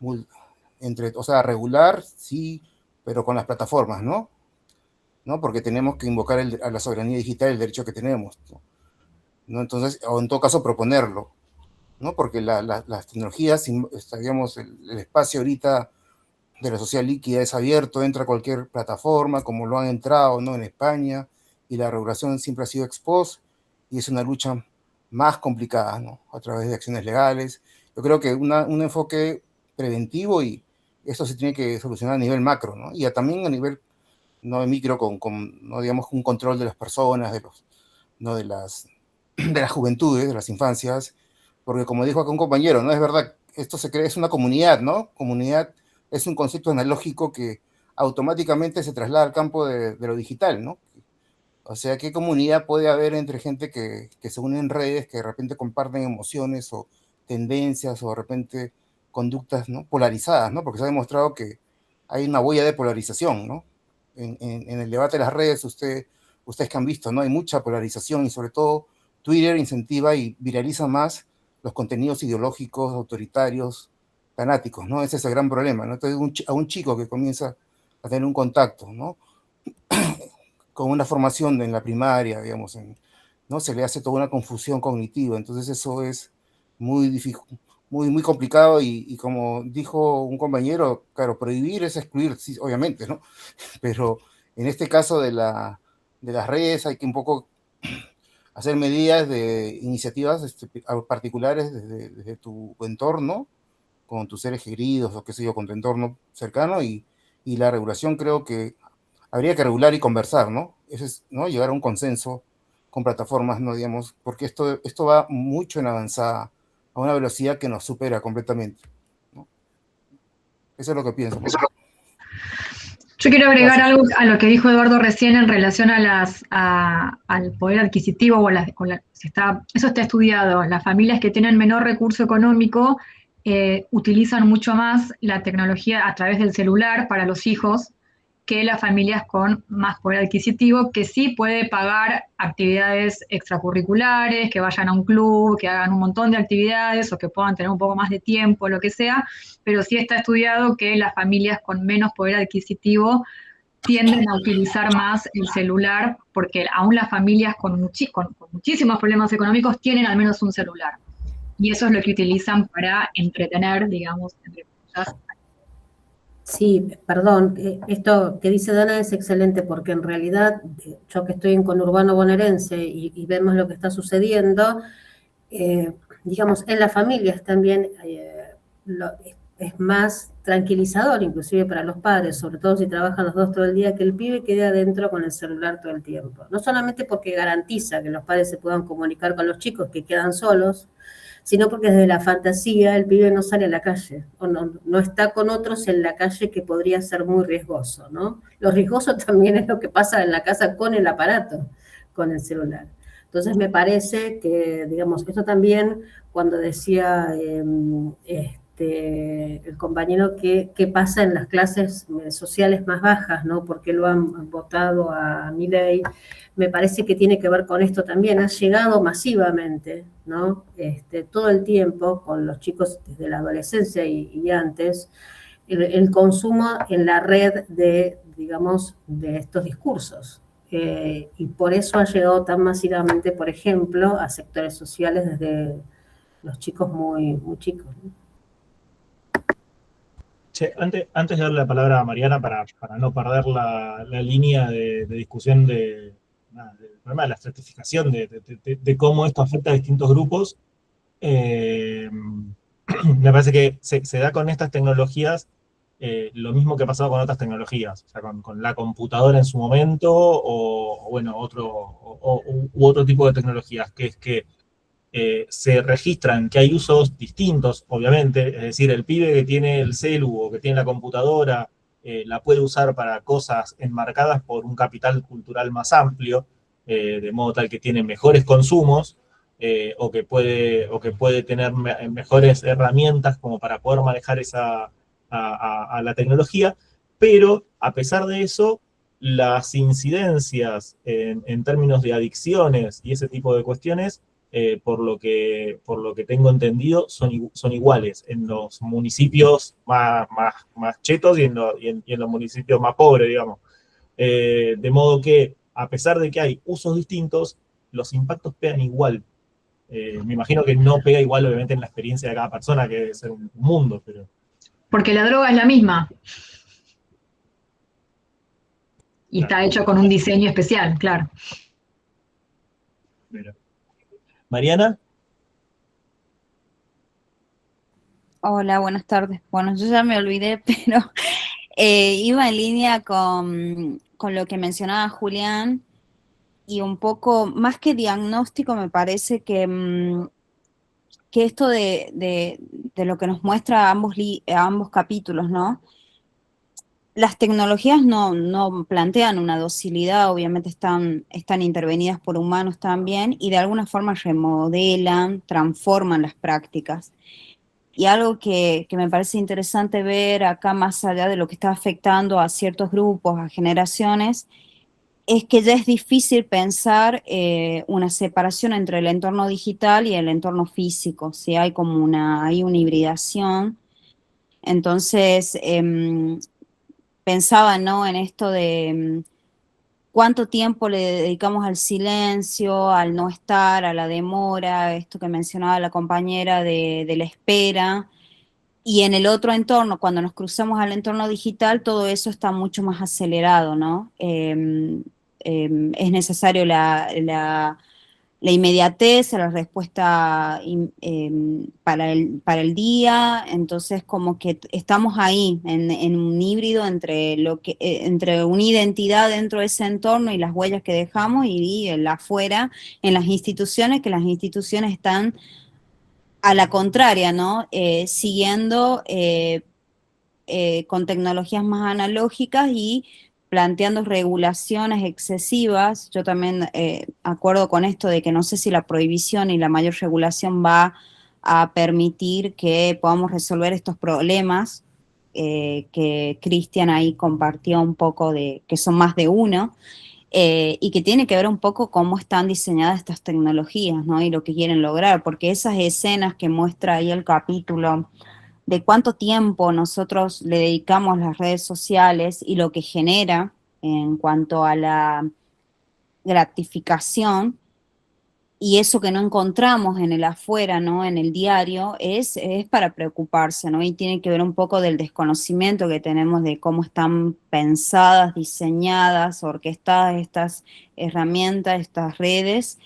o sea, regular, sí, pero con las plataformas, ¿no? Porque tenemos que invocar a la soberanía digital el derecho que tenemos, ¿no? Entonces, o en todo caso proponerlo, ¿no? Porque las tecnologías, digamos, el espacio ahorita de la sociedad líquida es abierto, entra a cualquier plataforma, como lo han entrado, ¿no? En España, y la regulación siempre ha sido ex post, y es una lucha más complicada, ¿no? A través de acciones legales. Yo creo que un enfoque preventivo, y esto se tiene que solucionar a nivel macro, ¿no? Y también a nivel, no de micro, no, digamos, un control de las personas, de las juventudes, de las infancias, porque como dijo acá un compañero, ¿no? Es verdad, esto se crea, es una comunidad, ¿no? Comunidad es un concepto analógico que automáticamente se traslada al campo de lo digital, ¿no? O sea, ¿qué comunidad puede haber entre gente que se une en redes, que de repente comparten emociones o tendencias o de repente conductas, ¿no? Polarizadas, ¿no? Porque se ha demostrado que hay una huella de polarización, ¿no? En el debate de las redes, ustedes que han visto, ¿no? Hay mucha polarización y sobre todo Twitter incentiva y viraliza más los contenidos ideológicos, autoritarios, fanáticos, ¿no? Ese es el gran problema, ¿no? Entonces, a un chico que comienza a tener un contacto, ¿no? Con una formación en la primaria, digamos, ¿no? Se le hace toda una confusión cognitiva, entonces eso es muy difícil, muy complicado, y como dijo un compañero, claro, prohibir es excluir, sí, obviamente, ¿no? Pero en este caso de las redes hay que un poco hacer medidas de iniciativas particulares desde tu entorno, con tus seres queridos o qué sé yo, con tu entorno cercano, y la regulación creo que habría que regular y conversar, ¿no? Eso es, ¿no? Llegar a un consenso con plataformas, ¿no? Digamos, porque esto va mucho en avanzada, a una velocidad que nos supera completamente, ¿no? Eso es lo que pienso. Yo quiero agregar Gracias. algo a lo que dijo Eduardo recién en relación al poder adquisitivo, eso está estudiado. Las familias que tienen menor recurso económico utilizan mucho más la tecnología a través del celular para los hijos que las familias con más poder adquisitivo, que sí puede pagar actividades extracurriculares, que vayan a un club, que hagan un montón de actividades o que puedan tener un poco más de tiempo, lo que sea, pero sí está estudiado que las familias con menos poder adquisitivo tienden a utilizar más el celular, porque aún las familias con muchísimos problemas económicos tienen al menos un celular. Y eso es lo que utilizan para entretener, digamos, entre comillas. Sí, perdón, esto que dice Dana es excelente, porque en realidad yo que estoy en conurbano bonaerense y vemos lo que está sucediendo, digamos, en las familias también es más tranquilizador, inclusive para los padres, sobre todo si trabajan los dos todo el día, que el pibe quede adentro con el celular todo el tiempo. No solamente porque garantiza que los padres se puedan comunicar con los chicos que quedan solos, sino porque desde la fantasía el pibe no sale a la calle, o no está con otros en la calle, que podría ser muy riesgoso, ¿no? Lo riesgoso también es lo que pasa en la casa con el aparato, con el celular. Entonces me parece que, digamos, esto también, cuando decía el compañero qué pasa en las clases sociales más bajas, ¿no? ¿Por qué lo han votado a Milei? Me parece que tiene que ver con esto también. Ha llegado masivamente, ¿no? Todo el tiempo, con los chicos desde la adolescencia y antes, el consumo en la red digamos, de estos discursos. Y por eso ha llegado tan masivamente, por ejemplo, a sectores sociales desde los chicos muy, muy chicos, ¿no? Che, antes de darle la palabra a Mariana para no perder la línea de discusión del problema de la estratificación, de cómo esto afecta a distintos grupos, me parece que se da con estas tecnologías lo mismo que ha pasado con otras tecnologías, o sea, con la computadora en su momento, o bueno, u otro tipo de tecnologías, que es que se registran que hay usos distintos, obviamente, es decir, el pibe que tiene el celu o que tiene la computadora la puede usar para cosas enmarcadas por un capital cultural más amplio, de modo tal que tiene mejores consumos, o que puede tener mejores herramientas como para poder manejar a la tecnología, pero a pesar de eso, las incidencias en términos de adicciones y ese tipo de cuestiones, por lo que tengo entendido, son iguales en los municipios más chetos y en los municipios más pobres, digamos. De modo que, a pesar de que hay usos distintos, los impactos pegan igual. Me imagino que no pega igual, obviamente, en la experiencia de cada persona, que debe ser un mundo, pero... Porque la droga es la misma. Y está hecho con un diseño especial, claro. Mira. Mariana. Hola, buenas tardes. Bueno, yo ya me olvidé, pero iba en línea con lo que mencionaba Julián, y un poco, más que diagnóstico, me parece que esto de lo que nos muestra ambos capítulos, ¿no? Las tecnologías no plantean una docilidad, obviamente están intervenidas por humanos también, y de alguna forma remodelan, transforman las prácticas. Y algo que me parece interesante ver acá, más allá de lo que está afectando a ciertos grupos, a generaciones, es que ya es difícil pensar una separación entre el entorno digital y el entorno físico, ¿sí? Hay hay una hibridación. Entonces, pensaba, ¿no?, en esto de cuánto tiempo le dedicamos al silencio, al no estar, a la demora, esto que mencionaba la compañera de la espera. Y en el otro entorno, cuando nos cruzamos al entorno digital, todo eso está mucho más acelerado, ¿no? Es necesario la inmediatez, la respuesta para el día. Entonces como que estamos ahí en un híbrido entre entre una identidad dentro de ese entorno y las huellas que dejamos, y el afuera, en las instituciones, que las instituciones están a la contraria, ¿no? Siguiendo con tecnologías más analógicas y planteando regulaciones excesivas. Yo también acuerdo con esto de que no sé si la prohibición y la mayor regulación va a permitir que podamos resolver estos problemas que Cristian ahí compartió un poco, de que son más de uno, y que tiene que ver un poco cómo están diseñadas estas tecnologías, ¿no? Y lo que quieren lograr, porque esas escenas que muestra ahí el capítulo de cuánto tiempo nosotros le dedicamos a las redes sociales y lo que genera en cuanto a la gratificación, y eso que no encontramos en el afuera, ¿no?, en el diario, es para preocuparse, ¿no? Y tiene que ver un poco del desconocimiento que tenemos de cómo están pensadas, diseñadas, orquestadas estas herramientas, estas redes,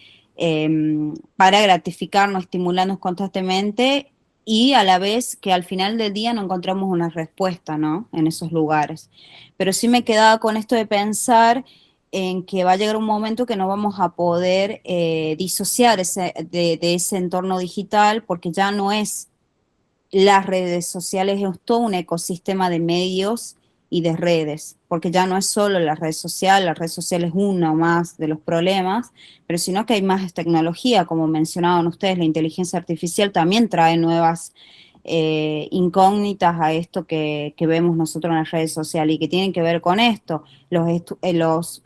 para gratificarnos, estimularnos constantemente, y a la vez que al final del día no encontramos una respuesta, ¿no?, en esos lugares. Pero sí me quedaba con esto de pensar en que va a llegar un momento que no vamos a poder disociar de ese entorno digital, porque ya no es las redes sociales, es todo un ecosistema de medios y de redes, porque ya no es solo la red social es uno más de los problemas, pero sino que hay más tecnología, como mencionaban ustedes, la inteligencia artificial también trae nuevas incógnitas a esto que vemos nosotros en las redes sociales, y que tienen que ver con esto. Los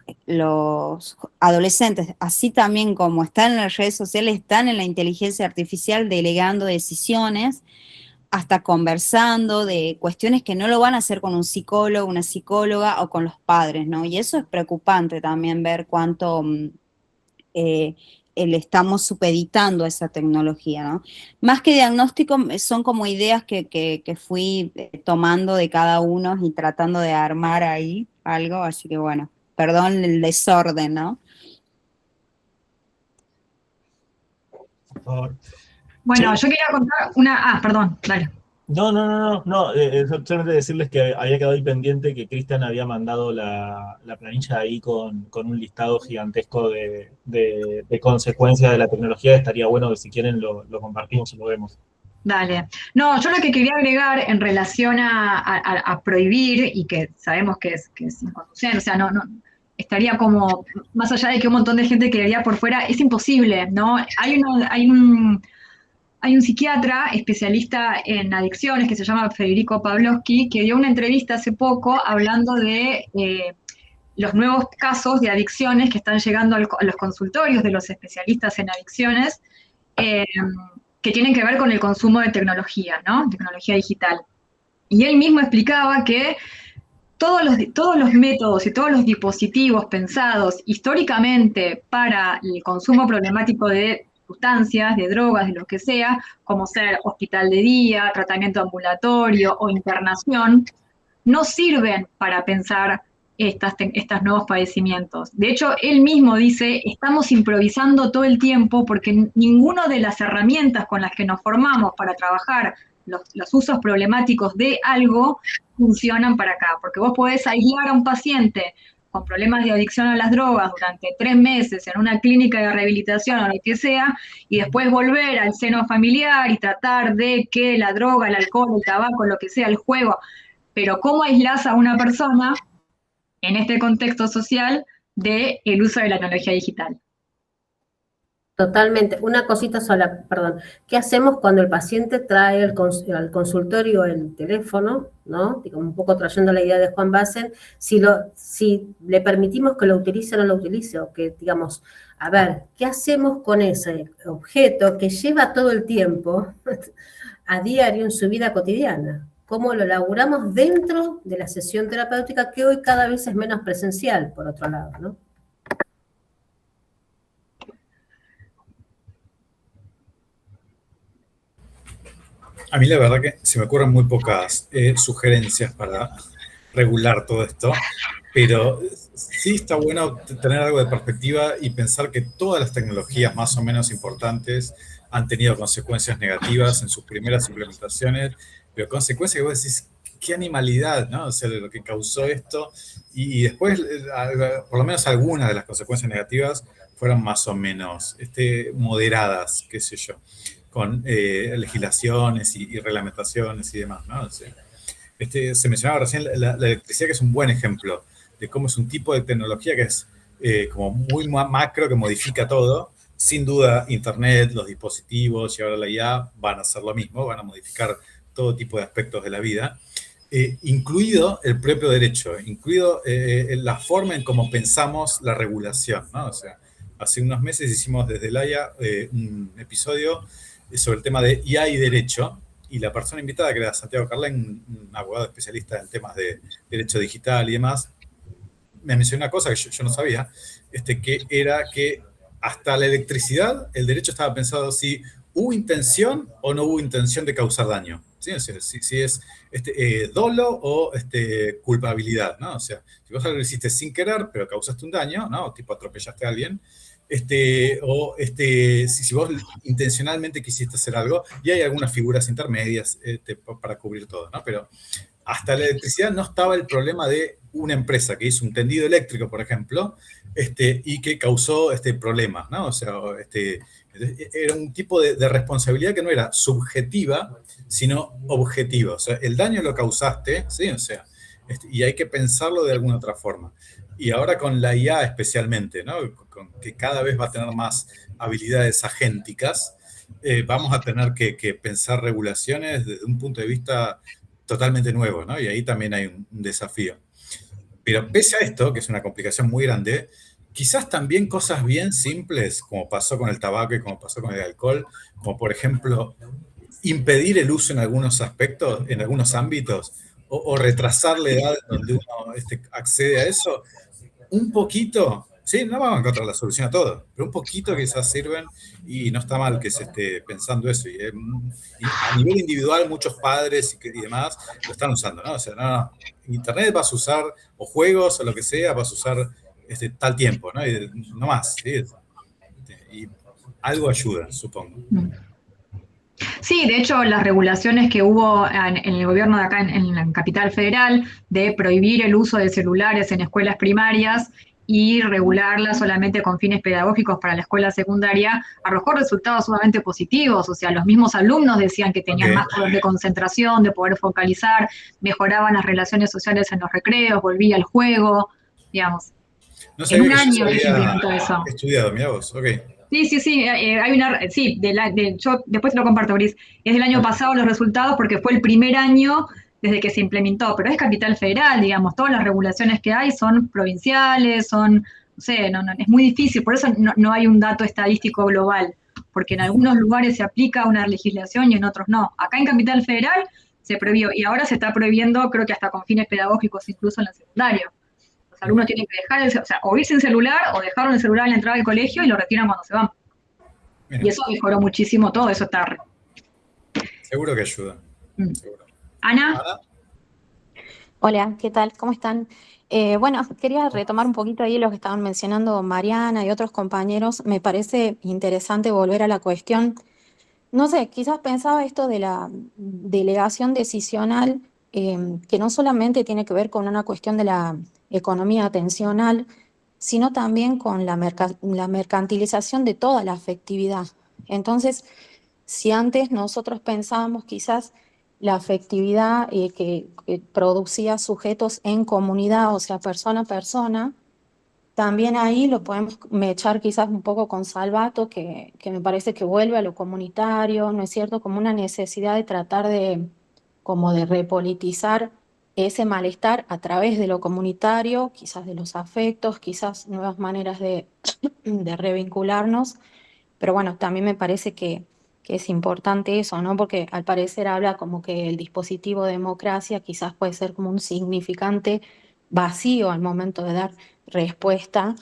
adolescentes, así también como están en las redes sociales, están en la inteligencia artificial delegando decisiones, hasta conversando de cuestiones que no lo van a hacer con un psicólogo, una psicóloga o con los padres, ¿no? Y eso es preocupante también, ver cuánto le estamos supeditando a esa tecnología, ¿no? Más que diagnóstico, son como ideas que fui tomando de cada uno y tratando de armar ahí algo, así que bueno, perdón el desorden, ¿no? Por favor. Bueno, Sí. yo quería contar una... perdón, dale. No, solamente decirles que había quedado ahí pendiente que Cristian había mandado la planilla ahí con un listado gigantesco de consecuencias de la tecnología. Estaría bueno que si quieren lo compartimos y lo vemos. Dale. No, yo lo que quería agregar en relación a prohibir, y que sabemos que es inconducente, o sea, no, estaría como, más allá de que un montón de gente quedaría por fuera, es imposible, ¿no? Hay un psiquiatra especialista en adicciones que se llama Federico Pavlovsky, que dio una entrevista hace poco hablando de los nuevos casos de adicciones que están llegando a los consultorios de los especialistas en adicciones, que tienen que ver con el consumo de tecnología, ¿no? Tecnología digital. Y él mismo explicaba que todos los métodos y todos los dispositivos pensados históricamente para el consumo problemático de sustancias, de drogas, de lo que sea, como ser hospital de día, tratamiento ambulatorio o internación, no sirven para pensar estos nuevos padecimientos. De hecho, él mismo dice, estamos improvisando todo el tiempo porque ninguna de las herramientas con las que nos formamos para trabajar los usos problemáticos de algo funcionan para acá, porque vos podés aislar a un paciente con problemas de adicción a las drogas durante 3 meses en una clínica de rehabilitación o lo que sea, y después volver al seno familiar y tratar de que la droga, el alcohol, el tabaco, lo que sea, el juego, pero ¿cómo aislás a una persona en este contexto social del uso de la tecnología digital? Totalmente. Una cosita sola, perdón. ¿Qué hacemos cuando el paciente trae al consultorio el teléfono, ¿no? Digo, un poco trayendo la idea de Juan Bassen, si le permitimos que lo utilice o no lo utilice, o que, digamos, a ver, ¿qué hacemos con ese objeto que lleva todo el tiempo a diario en su vida cotidiana? ¿Cómo lo laburamos dentro de la sesión terapéutica, que hoy cada vez es menos presencial, por otro lado, ¿no? A mí la verdad que se me ocurren muy pocas sugerencias para regular todo esto, pero sí está bueno tener algo de perspectiva y pensar que todas las tecnologías más o menos importantes han tenido consecuencias negativas en sus primeras implementaciones, pero consecuencias que vos decís, qué animalidad, ¿no? O sea, lo que causó esto, y después, por lo menos algunas de las consecuencias negativas fueron más o menos moderadas, qué sé yo, con legislaciones y reglamentaciones y demás, ¿no? O sea, se mencionaba recién la electricidad, que es un buen ejemplo de cómo es un tipo de tecnología que es como muy macro, que modifica todo. Sin duda, Internet, los dispositivos y ahora la IA van a hacer lo mismo, van a modificar todo tipo de aspectos de la vida, incluido el propio derecho, incluido la forma en cómo pensamos la regulación, ¿no? O sea, hace unos meses hicimos desde la IA un episodio sobre el tema de IA y derecho, y la persona invitada, que era Santiago Carlén, un abogado especialista en temas de derecho digital y demás, me mencionó una cosa que yo no sabía, que era que hasta la electricidad, el derecho estaba pensado si hubo intención o no hubo intención de causar daño. ¿Sí? O sea, si es dolo o culpabilidad, ¿no? O sea, si vos lo hiciste sin querer, pero causaste un daño, ¿no? Tipo atropellaste a alguien, si vos intencionalmente quisiste hacer algo, y hay algunas figuras intermedias para cubrir todo, ¿no? Pero hasta la electricidad no estaba el problema de una empresa que hizo un tendido eléctrico, por ejemplo, y que causó problemas, ¿no? O sea, era un tipo de responsabilidad que no era subjetiva, sino objetiva. O sea, el daño lo causaste, ¿sí? O sea, y hay que pensarlo de alguna otra forma. Y ahora con la IA especialmente, ¿no? Que cada vez va a tener más habilidades agénticas, vamos a tener que pensar regulaciones desde un punto de vista totalmente nuevo, ¿no? Y ahí también hay un desafío. Pero pese a esto, que es una complicación muy grande, quizás también cosas bien simples, como pasó con el tabaco y como pasó con el alcohol, como por ejemplo, impedir el uso en algunos aspectos, en algunos ámbitos, o retrasar la edad donde uno accede a eso, un poquito Sí, no vamos a encontrar la solución a todo, pero un poquito quizás sirven y no está mal que se esté pensando eso. Y a nivel individual, muchos padres y demás lo están usando, ¿no? O sea, no, Internet vas a usar, o juegos o lo que sea, vas a usar tal tiempo, ¿no? Y no más, ¿sí? Y algo ayuda, supongo. Sí, de hecho, las regulaciones que hubo en el gobierno de acá en la Capital Federal de prohibir el uso de celulares en escuelas primarias y regularlas solamente con fines pedagógicos para la escuela secundaria, arrojó resultados sumamente positivos. O sea, los mismos alumnos decían que tenían más poder de concentración, de poder focalizar, mejoraban las relaciones sociales en los recreos, volvía al juego, digamos. No sabía en un que año yo que se implementó había eso. estudiado, mirá vos, ok. Sí, hay una, sí, yo después te lo comparto, Gris, es del año pasado los resultados porque fue el primer año desde que se implementó, pero es Capital Federal, digamos, todas las regulaciones que hay son provinciales, no sé, es muy difícil, por eso no hay un dato estadístico global, porque en algunos lugares se aplica una legislación y en otros no. Acá en Capital Federal se prohibió y ahora se está prohibiendo, creo que hasta con fines pedagógicos, incluso en el secundario. Los alumnos tienen que dejar, o ir sin celular o dejaron el celular en la entrada del colegio y lo retiran cuando se van. Mira. Y eso mejoró muchísimo todo, eso está... Seguro que ayuda. Seguro. ¿Ana? Hola, ¿qué tal? ¿Cómo están? Bueno, quería retomar un poquito ahí lo que estaban mencionando Mariana y otros compañeros. Me parece interesante volver a la cuestión. No sé, quizás pensaba esto de la delegación decisional, que no solamente tiene que ver con una cuestión de la economía atencional, sino también con la mercantilización de toda la afectividad. Entonces, si antes nosotros pensábamos quizás la afectividad que producía sujetos en comunidad, o sea, persona a persona, también ahí lo podemos echar quizás un poco con Salvato, que me parece que vuelve a lo comunitario, ¿no es cierto? Como una necesidad de tratar como de repolitizar ese malestar a través de lo comunitario, quizás de los afectos, quizás nuevas maneras de revincularnos. Pero bueno, también me parece que es importante eso, ¿no? Porque al parecer habla como que el dispositivo democracia quizás puede ser como un significante vacío al momento de dar respuesta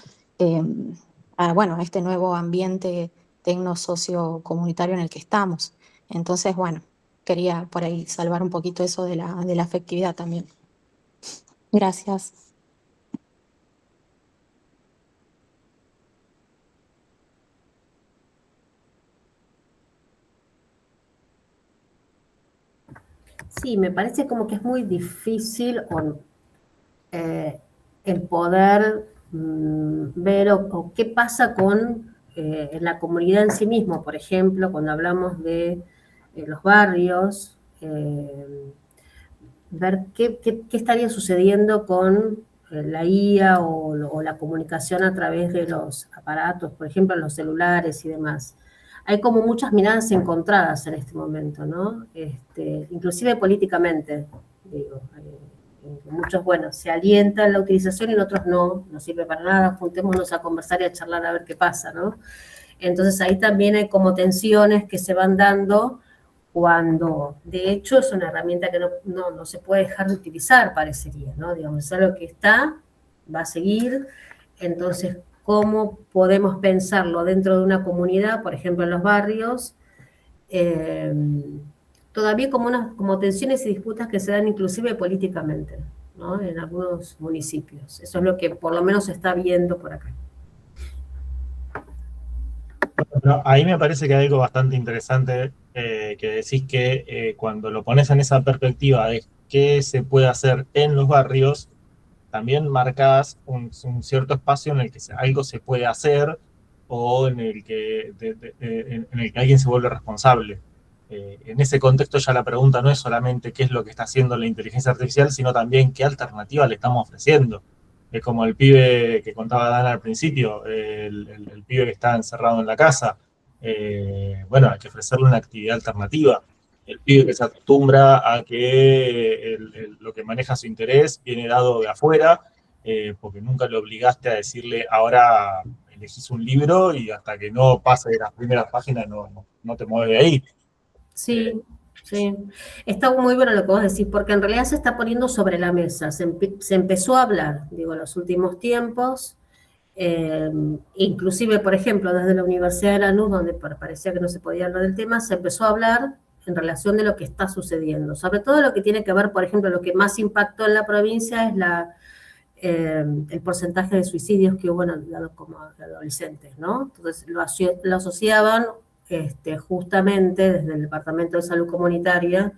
a este nuevo ambiente tecno-socio-comunitario en el que estamos. Entonces, bueno, quería por ahí salvar un poquito eso de la afectividad también. Gracias. Sí, me parece como que es muy difícil el poder ver o qué pasa con la comunidad en sí mismo. Por ejemplo, cuando hablamos de los barrios, ver qué estaría sucediendo con la IA o la comunicación a través de los aparatos, por ejemplo, los celulares y demás. Hay como muchas miradas encontradas en este momento, ¿no? Inclusive políticamente, digo. Muchos, bueno, se alientan la utilización y en otros no sirve para nada, juntémonos a conversar y a charlar a ver qué pasa, ¿no? Entonces ahí también hay como tensiones que se van dando cuando, de hecho, es una herramienta que no se puede dejar de utilizar, parecería, ¿no? Digamos, es algo que está, va a seguir, entonces, ¿cómo podemos pensarlo dentro de una comunidad, por ejemplo, en los barrios? Todavía como tensiones y disputas que se dan inclusive políticamente, ¿no? En algunos municipios. Eso es lo que por lo menos se está viendo por acá. Bueno, ahí me parece que hay algo bastante interesante que decís que cuando lo pones en esa perspectiva de qué se puede hacer en los barrios, también marcas un cierto espacio en el que algo se puede hacer o en el que alguien se vuelve responsable. En ese contexto ya la pregunta no es solamente qué es lo que está haciendo la inteligencia artificial, sino también qué alternativa le estamos ofreciendo. Es como el pibe que contaba Dana al principio, el pibe que está encerrado en la casa. Bueno, hay que ofrecerle una actividad alternativa. El pibe que se acostumbra a que lo que maneja su interés viene dado de afuera, porque nunca lo obligaste a decirle, ahora elegís un libro y hasta que no pase de las primeras páginas no te mueves de ahí. Sí, sí. Está muy bueno lo que vos decís, porque en realidad se está poniendo sobre la mesa. Se empezó a hablar, digo, en los últimos tiempos. Inclusive, por ejemplo, desde la Universidad de Lanús, donde parecía que no se podía hablar del tema, se empezó a hablar en relación de lo que está sucediendo, sobre todo lo que tiene que ver, por ejemplo, lo que más impactó en la provincia es el porcentaje de suicidios que hubo como adolescentes, ¿no? Entonces lo asociaban justamente desde el Departamento de Salud Comunitaria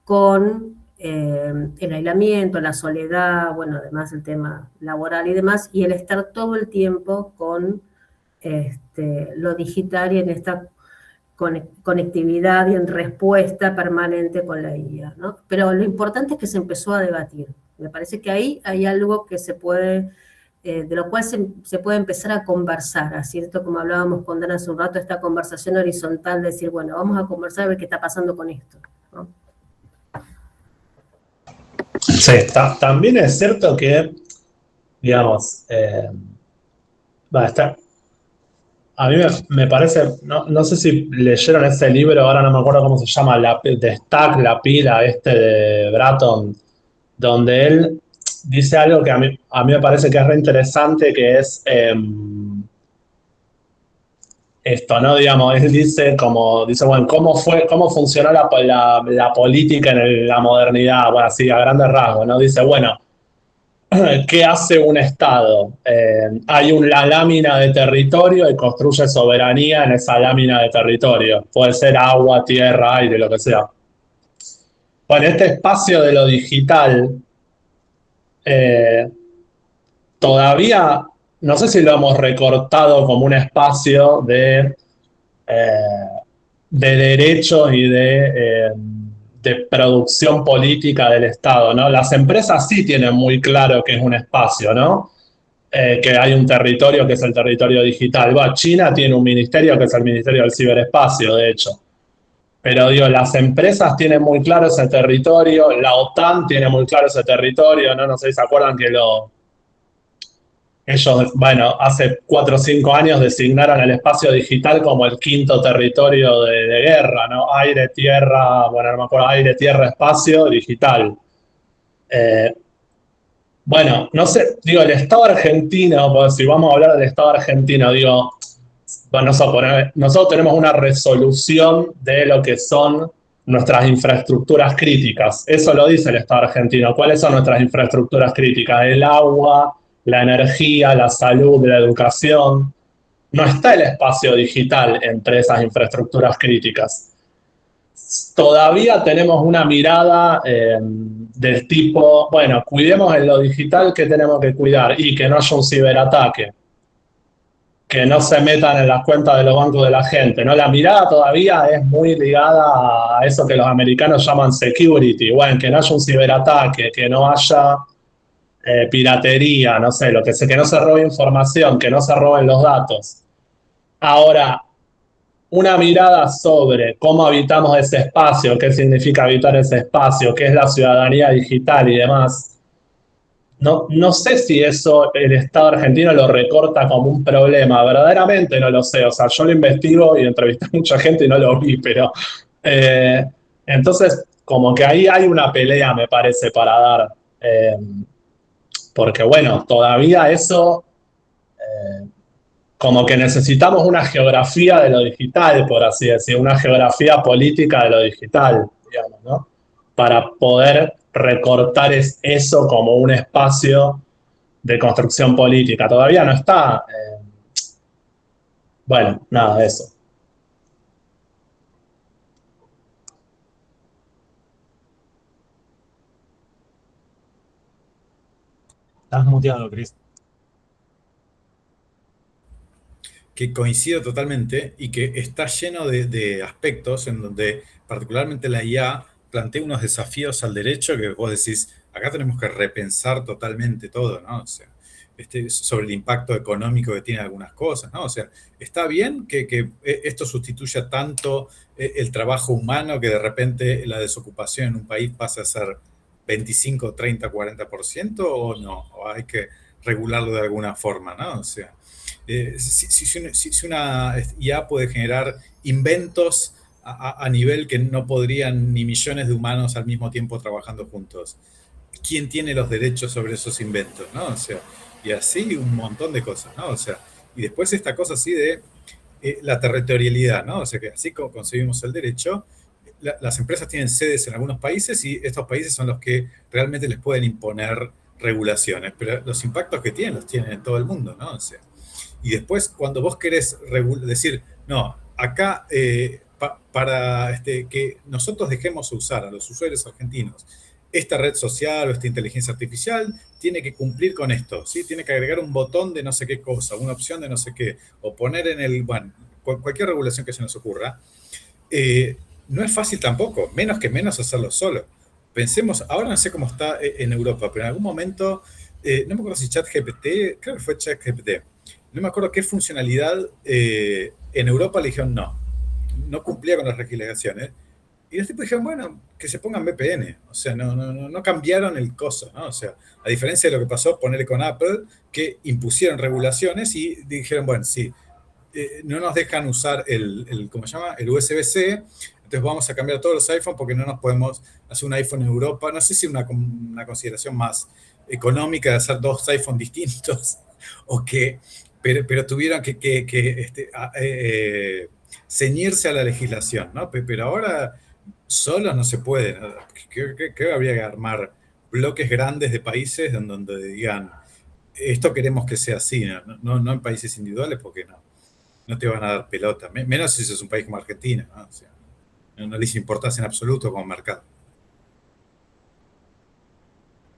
con el aislamiento, la soledad, bueno, además el tema laboral y demás, y el estar todo el tiempo con lo digital y en esta conectividad y en respuesta permanente con la IA, ¿no? Pero lo importante es que se empezó a debatir. Me parece que ahí hay algo que se puede, de lo cual se puede empezar a conversar, ¿cierto? Como hablábamos con Dana hace un rato, esta conversación horizontal, de decir, bueno, vamos a conversar a ver qué está pasando con esto, ¿no? Sí, también es cierto que, digamos, a mí me parece, no sé si leyeron ese libro, ahora no me acuerdo cómo se llama, de Stack, la pila de Bratton, donde él dice algo que a mí me parece que es re interesante, que es esto, ¿no? Digamos, él dice, bueno, ¿cómo funcionó la política en la modernidad? Bueno, así, a grandes rasgos, ¿no? Dice, bueno, ¿qué hace un Estado? Hay una lámina de territorio y construye soberanía en esa lámina de territorio. Puede ser agua, tierra, aire, lo que sea. Bueno, este espacio de lo digital todavía, no sé si lo hemos recortado como un espacio de derechos y de producción política del Estado, ¿no? Las empresas sí tienen muy claro que es un espacio, ¿no? Que hay un territorio que es el territorio digital. China tiene un ministerio que es el Ministerio del Ciberespacio, de hecho. Pero digo, las empresas tienen muy claro ese territorio, la OTAN tiene muy claro ese territorio, ¿no? No sé si se acuerdan que ellos, bueno, hace 4 o 5 años designaron el espacio digital como el 5º territorio de guerra, ¿no? Aire, tierra, bueno, no me acuerdo, aire, tierra, espacio, digital. Bueno, no sé, digo, el Estado argentino, pues si vamos a hablar del Estado argentino, digo, bueno, nosotros tenemos una resolución de lo que son nuestras infraestructuras críticas. Eso lo dice el Estado argentino. ¿Cuáles son nuestras infraestructuras críticas? El agua, la energía, la salud, la educación. No está el espacio digital entre esas infraestructuras críticas. Todavía tenemos una mirada del tipo, bueno, cuidemos en lo digital que tenemos que cuidar y que no haya un ciberataque, que no se metan en las cuentas de los bancos de la gente, ¿no? La mirada todavía es muy ligada a eso que los americanos llaman security, bueno, que no haya un ciberataque, que no haya piratería, no sé, que no se robe información, que no se roben los datos. Ahora, una mirada sobre cómo habitamos ese espacio, qué significa habitar ese espacio, qué es la ciudadanía digital y demás. No sé si eso el Estado argentino lo recorta como un problema, verdaderamente no lo sé, o sea, yo lo investigo y entrevisté a mucha gente y no lo vi, pero entonces como que ahí hay una pelea, me parece, para dar, porque bueno, todavía eso, como que necesitamos una geografía de lo digital, por así decir, una geografía política de lo digital, digamos, ¿no? Para poder recortar eso como un espacio de construcción política. Todavía no está. Bueno, nada de eso. Estás muteado, Cris. Que coincido totalmente y que está lleno de aspectos en donde particularmente la IA plantea unos desafíos al derecho que vos decís, acá tenemos que repensar totalmente todo, ¿no? O sea, sobre el impacto económico que tiene algunas cosas, ¿no? O sea, está bien que esto sustituya tanto el trabajo humano que de repente la desocupación en un país pase a ser 25, 30, 40% o no, o hay que regularlo de alguna forma, ¿no? O sea, si una IA puede generar inventos a nivel que no podrían ni millones de humanos al mismo tiempo trabajando juntos, ¿quién tiene los derechos sobre esos inventos, ¿no? O sea, y así un montón de cosas, ¿no? O sea, y después esta cosa así de la territorialidad, ¿no? O sea, que así como concebimos el derecho, las empresas tienen sedes en algunos países y estos países son los que realmente les pueden imponer regulaciones, pero los impactos que tienen los tienen en todo el mundo, ¿no? O sea, y después cuando vos querés decir, no, acá para que nosotros dejemos usar a los usuarios argentinos esta red social o esta inteligencia artificial, tiene que cumplir con esto, ¿sí? Tiene que agregar un botón de no sé qué cosa, una opción de no sé qué, o poner en el, bueno, cualquier regulación que se nos ocurra. No es fácil tampoco, menos que menos hacerlo solo. Pensemos, ahora no sé cómo está en Europa, pero en algún momento, no me acuerdo si ChatGPT, creo que fue ChatGPT, no me acuerdo qué funcionalidad en Europa le dijeron no cumplía con las legislaciones. Y los tipos dijeron, bueno, que se pongan VPN. O sea, no cambiaron el coso, ¿no? O sea, a diferencia de lo que pasó, ponerle con Apple, que impusieron regulaciones y dijeron, bueno, sí, no nos dejan usar ¿cómo se llama? El USB-C, entonces vamos a cambiar todos los iPhones porque no nos podemos hacer un iPhone en Europa. No sé si una consideración más económica de hacer dos iPhones distintos o qué, pero tuvieron que ceñirse a la legislación, ¿no? Pero ahora solos no se puede, ¿no? Creo que habría que armar bloques grandes de países donde digan, esto queremos que sea así, no en países individuales porque no te van a dar pelota, menos si es un país como Argentina, ¿no? O sea, no les importas en absoluto como mercado.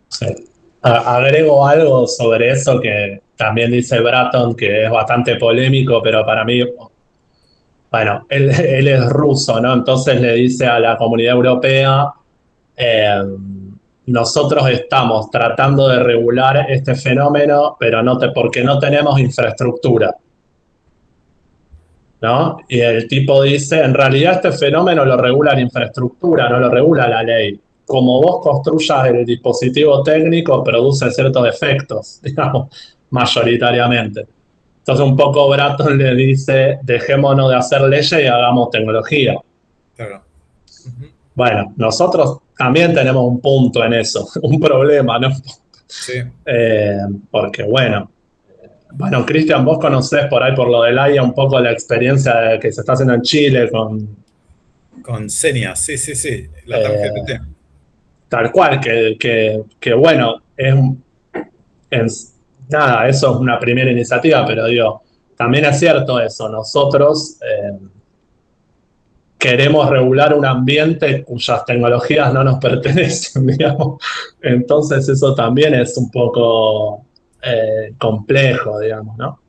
Sí. Agrego algo sobre eso que también dice Bratton, que es bastante polémico, pero para mí, bueno, él es ruso, ¿no? Entonces le dice a la comunidad europea, nosotros estamos tratando de regular este fenómeno, pero porque no tenemos infraestructura, ¿no? Y el tipo dice, en realidad este fenómeno lo regula la infraestructura, no lo regula la ley. Como vos construyas el dispositivo técnico, produce ciertos efectos, digamos, mayoritariamente. Entonces un poco Bratton le dice, dejémonos de hacer leyes y hagamos tecnología. Claro. Bueno, nosotros también tenemos un punto en eso, un problema, ¿no? Sí. Porque bueno, Cristian, vos conocés por ahí por lo del AIA un poco la experiencia que se está haciendo en Chile con Senia, sí, la TAM-GPT. Tal cual, que bueno, nada, eso es una primera iniciativa, pero digo, también es cierto eso, nosotros queremos regular un ambiente cuyas tecnologías no nos pertenecen, digamos, entonces eso también es un poco complejo, digamos, ¿no?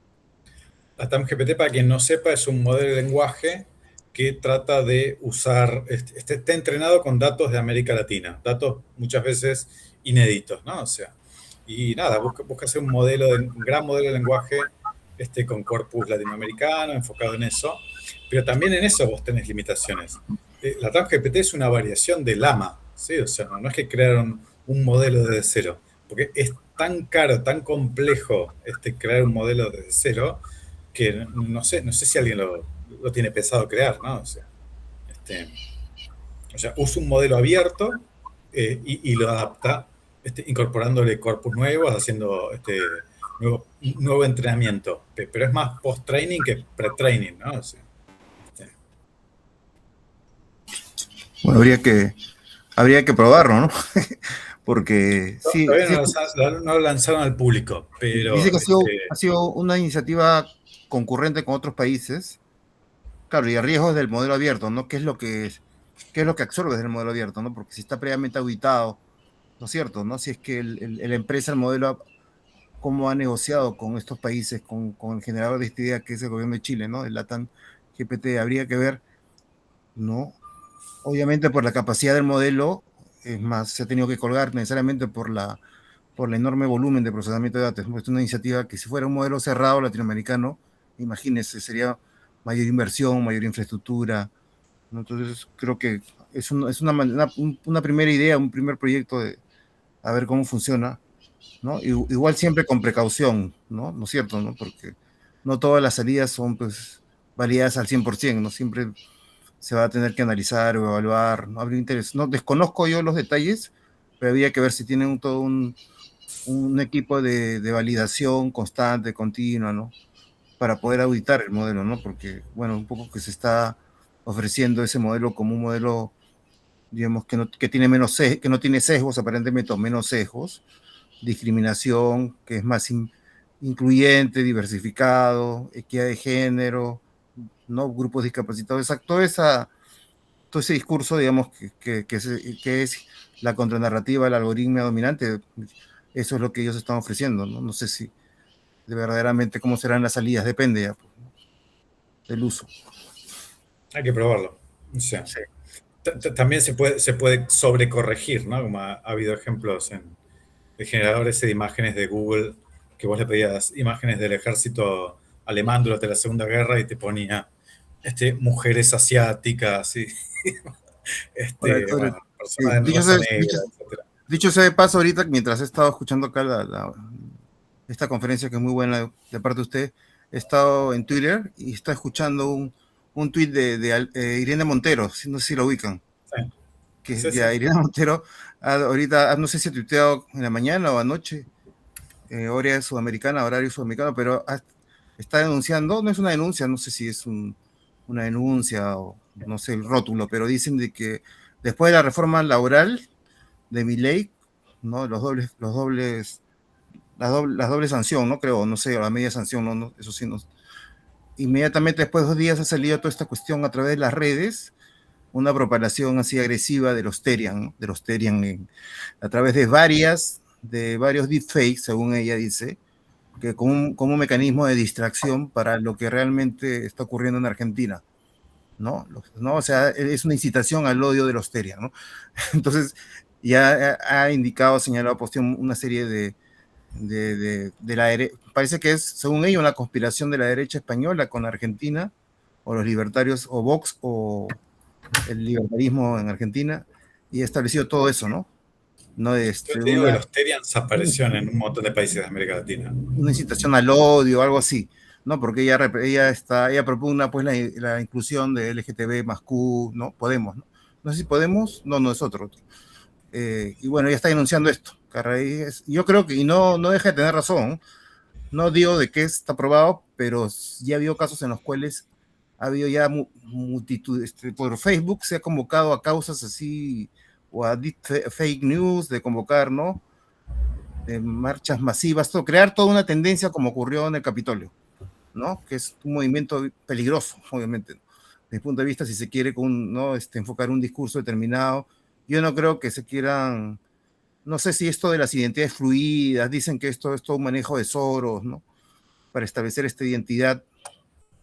La TAM-GPT, para quien no sepa, es un modelo de lenguaje que trata de usar, está entrenado con datos de América Latina, datos muchas veces inéditos, ¿no? O sea, y nada, busca hacer un gran modelo de lenguaje con corpus latinoamericano, enfocado en eso, pero también en eso vos tenés limitaciones. La TAM-GPT es una variación de Llama, ¿sí? O sea, no es que crearon un modelo desde cero, porque es tan caro, tan complejo crear un modelo desde cero, que no sé si alguien lo tiene pensado crear, ¿no? O sea, usa un modelo abierto y lo adapta, incorporándole corpus nuevos, haciendo nuevo entrenamiento. Pero es más post-training que pre-training, ¿no? O sea, bueno, habría que probarlo, ¿no? Porque sí. Todavía no lo lanzaron al público, pero... Dice que ha sido una iniciativa concurrente con otros países. Claro, y a riesgos del modelo abierto, ¿no? ¿Qué es lo que absorbes del modelo abierto, ¿no? Porque si está previamente auditado, ¿no es cierto? ¿No? Si es que la empresa, el modelo, cómo ha negociado con estos países, con el generador de esta idea que es el gobierno de Chile, ¿no? El LATAM GPT, habría que ver, ¿no? Obviamente por la capacidad del modelo, es más, se ha tenido que colgar necesariamente por el enorme volumen de procesamiento de datos. Es una iniciativa que si fuera un modelo cerrado latinoamericano, imagínense, sería mayor inversión, mayor infraestructura, ¿no? Entonces creo que es una primera idea, un primer proyecto de a ver cómo funciona, ¿no? Igual siempre con precaución, ¿no? ¿No es cierto, no? Porque no todas las salidas son, pues, validadas al 100%, ¿no? Siempre se va a tener que analizar o evaluar, ¿no? Habría interés. No desconozco yo los detalles, pero habría que ver si tienen todo un un equipo de validación constante, continua, ¿no? Para poder auditar el modelo, ¿no? Porque, bueno, un poco que se está ofreciendo ese modelo como un modelo, digamos, que tiene menos que no tiene sesgos, aparentemente, o menos sesgos, discriminación, que es más incluyente, diversificado, equidad de género, ¿no? Grupos discapacitados, todo ese discurso, digamos, que es la contranarrativa, el algoritmo dominante, eso es lo que ellos están ofreciendo, ¿no? No sé si de verdaderamente cómo serán las salidas, depende ya, pues, ¿no? Del uso. Hay que probarlo. O sea, sí. También se puede sobrecorregir, ¿no? Como ha habido ejemplos de generadores de imágenes de Google, que vos le pedías imágenes del ejército alemán durante la Segunda Guerra y te ponía mujeres asiáticas y bueno, personas de raza negra, etc. Dicho sea de paso, ahorita, mientras he estado escuchando acá esta conferencia, que es muy buena de parte de usted, he estado en Twitter y está escuchando un tuit de Irene Montero, no sé si lo ubican. Sí. Que sí, ya, sí. Irene Montero, ahorita, no sé si ha tuiteado en la mañana o anoche, horario sudamericano, pero está denunciando, no es una denuncia, no sé si es una denuncia o no sé el rótulo, pero dicen de que después de la reforma laboral de Milei, ¿no? La doble sanción, ¿no? Creo, no sé, la media sanción, no, eso sí, no. Inmediatamente después de 2 días ha salido toda esta cuestión a través de las redes, una propagación así agresiva de los Terian, ¿no? De los Terian a través de varios deepfakes, según ella dice, que como un mecanismo de distracción para lo que realmente está ocurriendo en Argentina, ¿no? O sea, es una incitación al odio de los Terian, ¿no? Entonces, ya ha indicado, señalado, una serie de la derecha, parece que es, según ella, una conspiración de la derecha española con Argentina, o los libertarios, o Vox, o el libertarismo en Argentina, y ha establecido todo eso, ¿no? Yo te digo que los Terians aparecieron en un montón de países de América Latina. Una incitación al odio, algo así, ¿no? Porque ella propugna pues la inclusión de LGTB más Q, ¿no? Podemos, ¿no? No sé si Podemos, no es otro. Y bueno, ella está denunciando esto. Yo creo que, y no deja de tener razón, no digo de que está probado, pero ya ha habido casos en los cuales ha habido ya multitud, por Facebook se ha convocado a causas así, o a fake news, de convocar, ¿no? De marchas masivas, crear toda una tendencia como ocurrió en el Capitolio, ¿no? Que es un movimiento peligroso, obviamente, ¿no? Desde el punto de vista, si se quiere ¿no? Enfocar un discurso determinado. Yo no creo que se quieran, no sé si esto de las identidades fluidas, dicen que esto es todo un manejo de Soros, ¿no? Para establecer esta identidad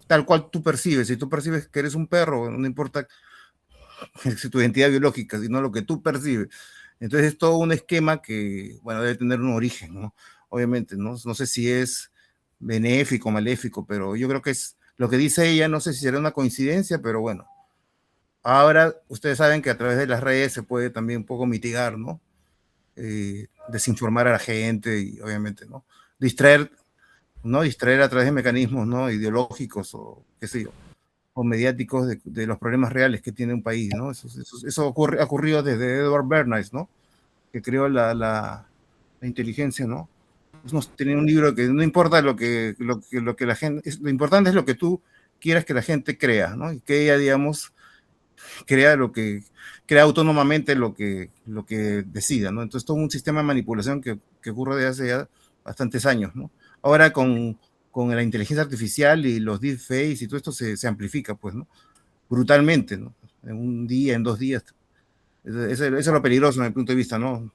tal cual tú percibes. Si tú percibes que eres un perro, no importa si tu identidad biológica, sino lo que tú percibes. Entonces es todo un esquema que, bueno, debe tener un origen, ¿no? Obviamente, ¿no? No sé si es benéfico o maléfico, pero yo creo que es lo que dice ella, no sé si será una coincidencia, pero bueno. Ahora, ustedes saben que a través de las redes se puede también un poco mitigar, ¿no? Desinformar a la gente y obviamente, ¿no? Distraer a través de mecanismos, ¿no? Ideológicos o qué sé yo, o mediáticos de los problemas reales que tiene un país, ¿no? Eso ha ocurrido desde Edward Bernays, ¿no? Que creó la inteligencia, ¿no? Tiene un libro que no importa lo que la gente, lo importante es lo que tú quieras que la gente crea, ¿no? Y que ella, digamos, crea autónomamente lo que decida, ¿no? Entonces todo un sistema de manipulación que ocurre desde hace ya bastantes años, ¿no? Ahora con la inteligencia artificial y los deepfakes y todo esto se amplifica, pues, ¿no? Brutalmente, ¿no? En un día, en 2 días. Eso es lo peligroso desde mi punto de vista, ¿no?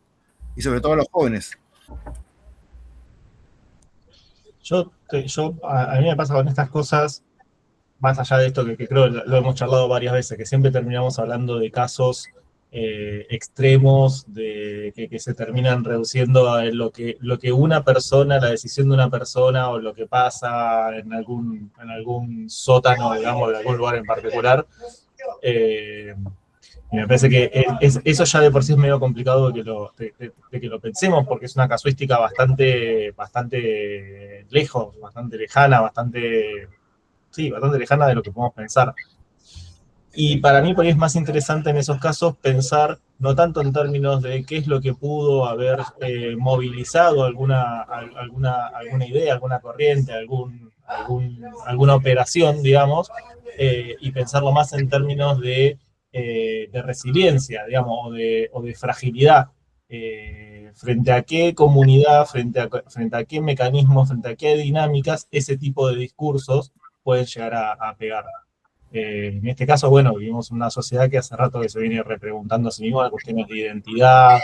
Y sobre todo a los jóvenes. A mí me pasa con estas cosas, más allá de esto que creo lo hemos charlado varias veces, que siempre terminamos hablando de casos extremos que se terminan reduciendo a lo que una persona, la decisión de una persona o lo que pasa en algún sótano, digamos, de algún lugar en particular. Y me parece que eso ya de por sí es medio complicado de que lo pensemos, porque es una casuística bastante lejos, bastante lejana, bastante lejana de lo que podemos pensar. Y para mí por ahí es más interesante en esos casos pensar no tanto en términos de qué es lo que pudo haber movilizado alguna idea, alguna corriente, alguna operación, digamos, y pensarlo más en términos de resiliencia, digamos, o de fragilidad. Frente a qué comunidad, frente a qué mecanismos, frente a qué dinámicas ese tipo de discursos pueden llegar a pegar. En este caso, bueno, vivimos en una sociedad que hace rato que se viene repreguntando a sí misma las cuestiones de identidad,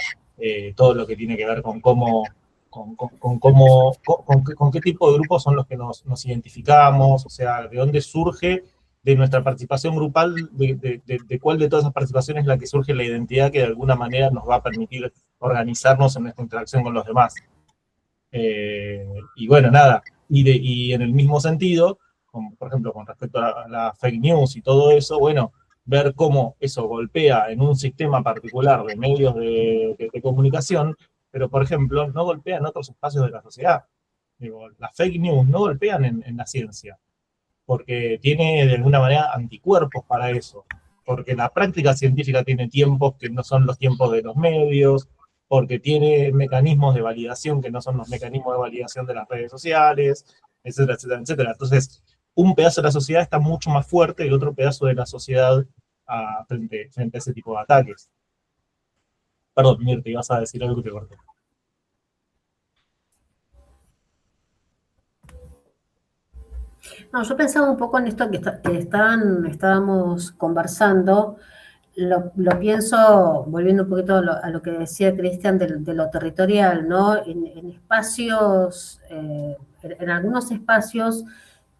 todo lo que tiene que ver con cómo, con qué tipo de grupos son los que nos identificamos, o sea, de dónde surge de nuestra participación grupal, de cuál de todas esas participaciones es la que surge la identidad que de alguna manera nos va a permitir organizarnos en nuestra interacción con los demás. Y bueno, nada, y en el mismo sentido, por ejemplo, con respecto a la fake news y todo eso, bueno, ver cómo eso golpea en un sistema particular de medios de comunicación, pero por ejemplo, no golpea en otros espacios de la sociedad. Digo, las fake news no golpean en la ciencia, porque tiene de alguna manera anticuerpos para eso, porque la práctica científica tiene tiempos que no son los tiempos de los medios, porque tiene mecanismos de validación que no son los mecanismos de validación de las redes sociales, etcétera, etcétera, etcétera. Entonces, un pedazo de la sociedad está mucho más fuerte que el otro pedazo de la sociedad frente a ese tipo de ataques. Perdón, Mirta, ibas a decir algo que te corté. No, yo pensaba un poco en esto que estábamos conversando, lo pienso, volviendo un poquito a lo que decía Cristian de lo territorial, ¿no? En espacios, en algunos espacios,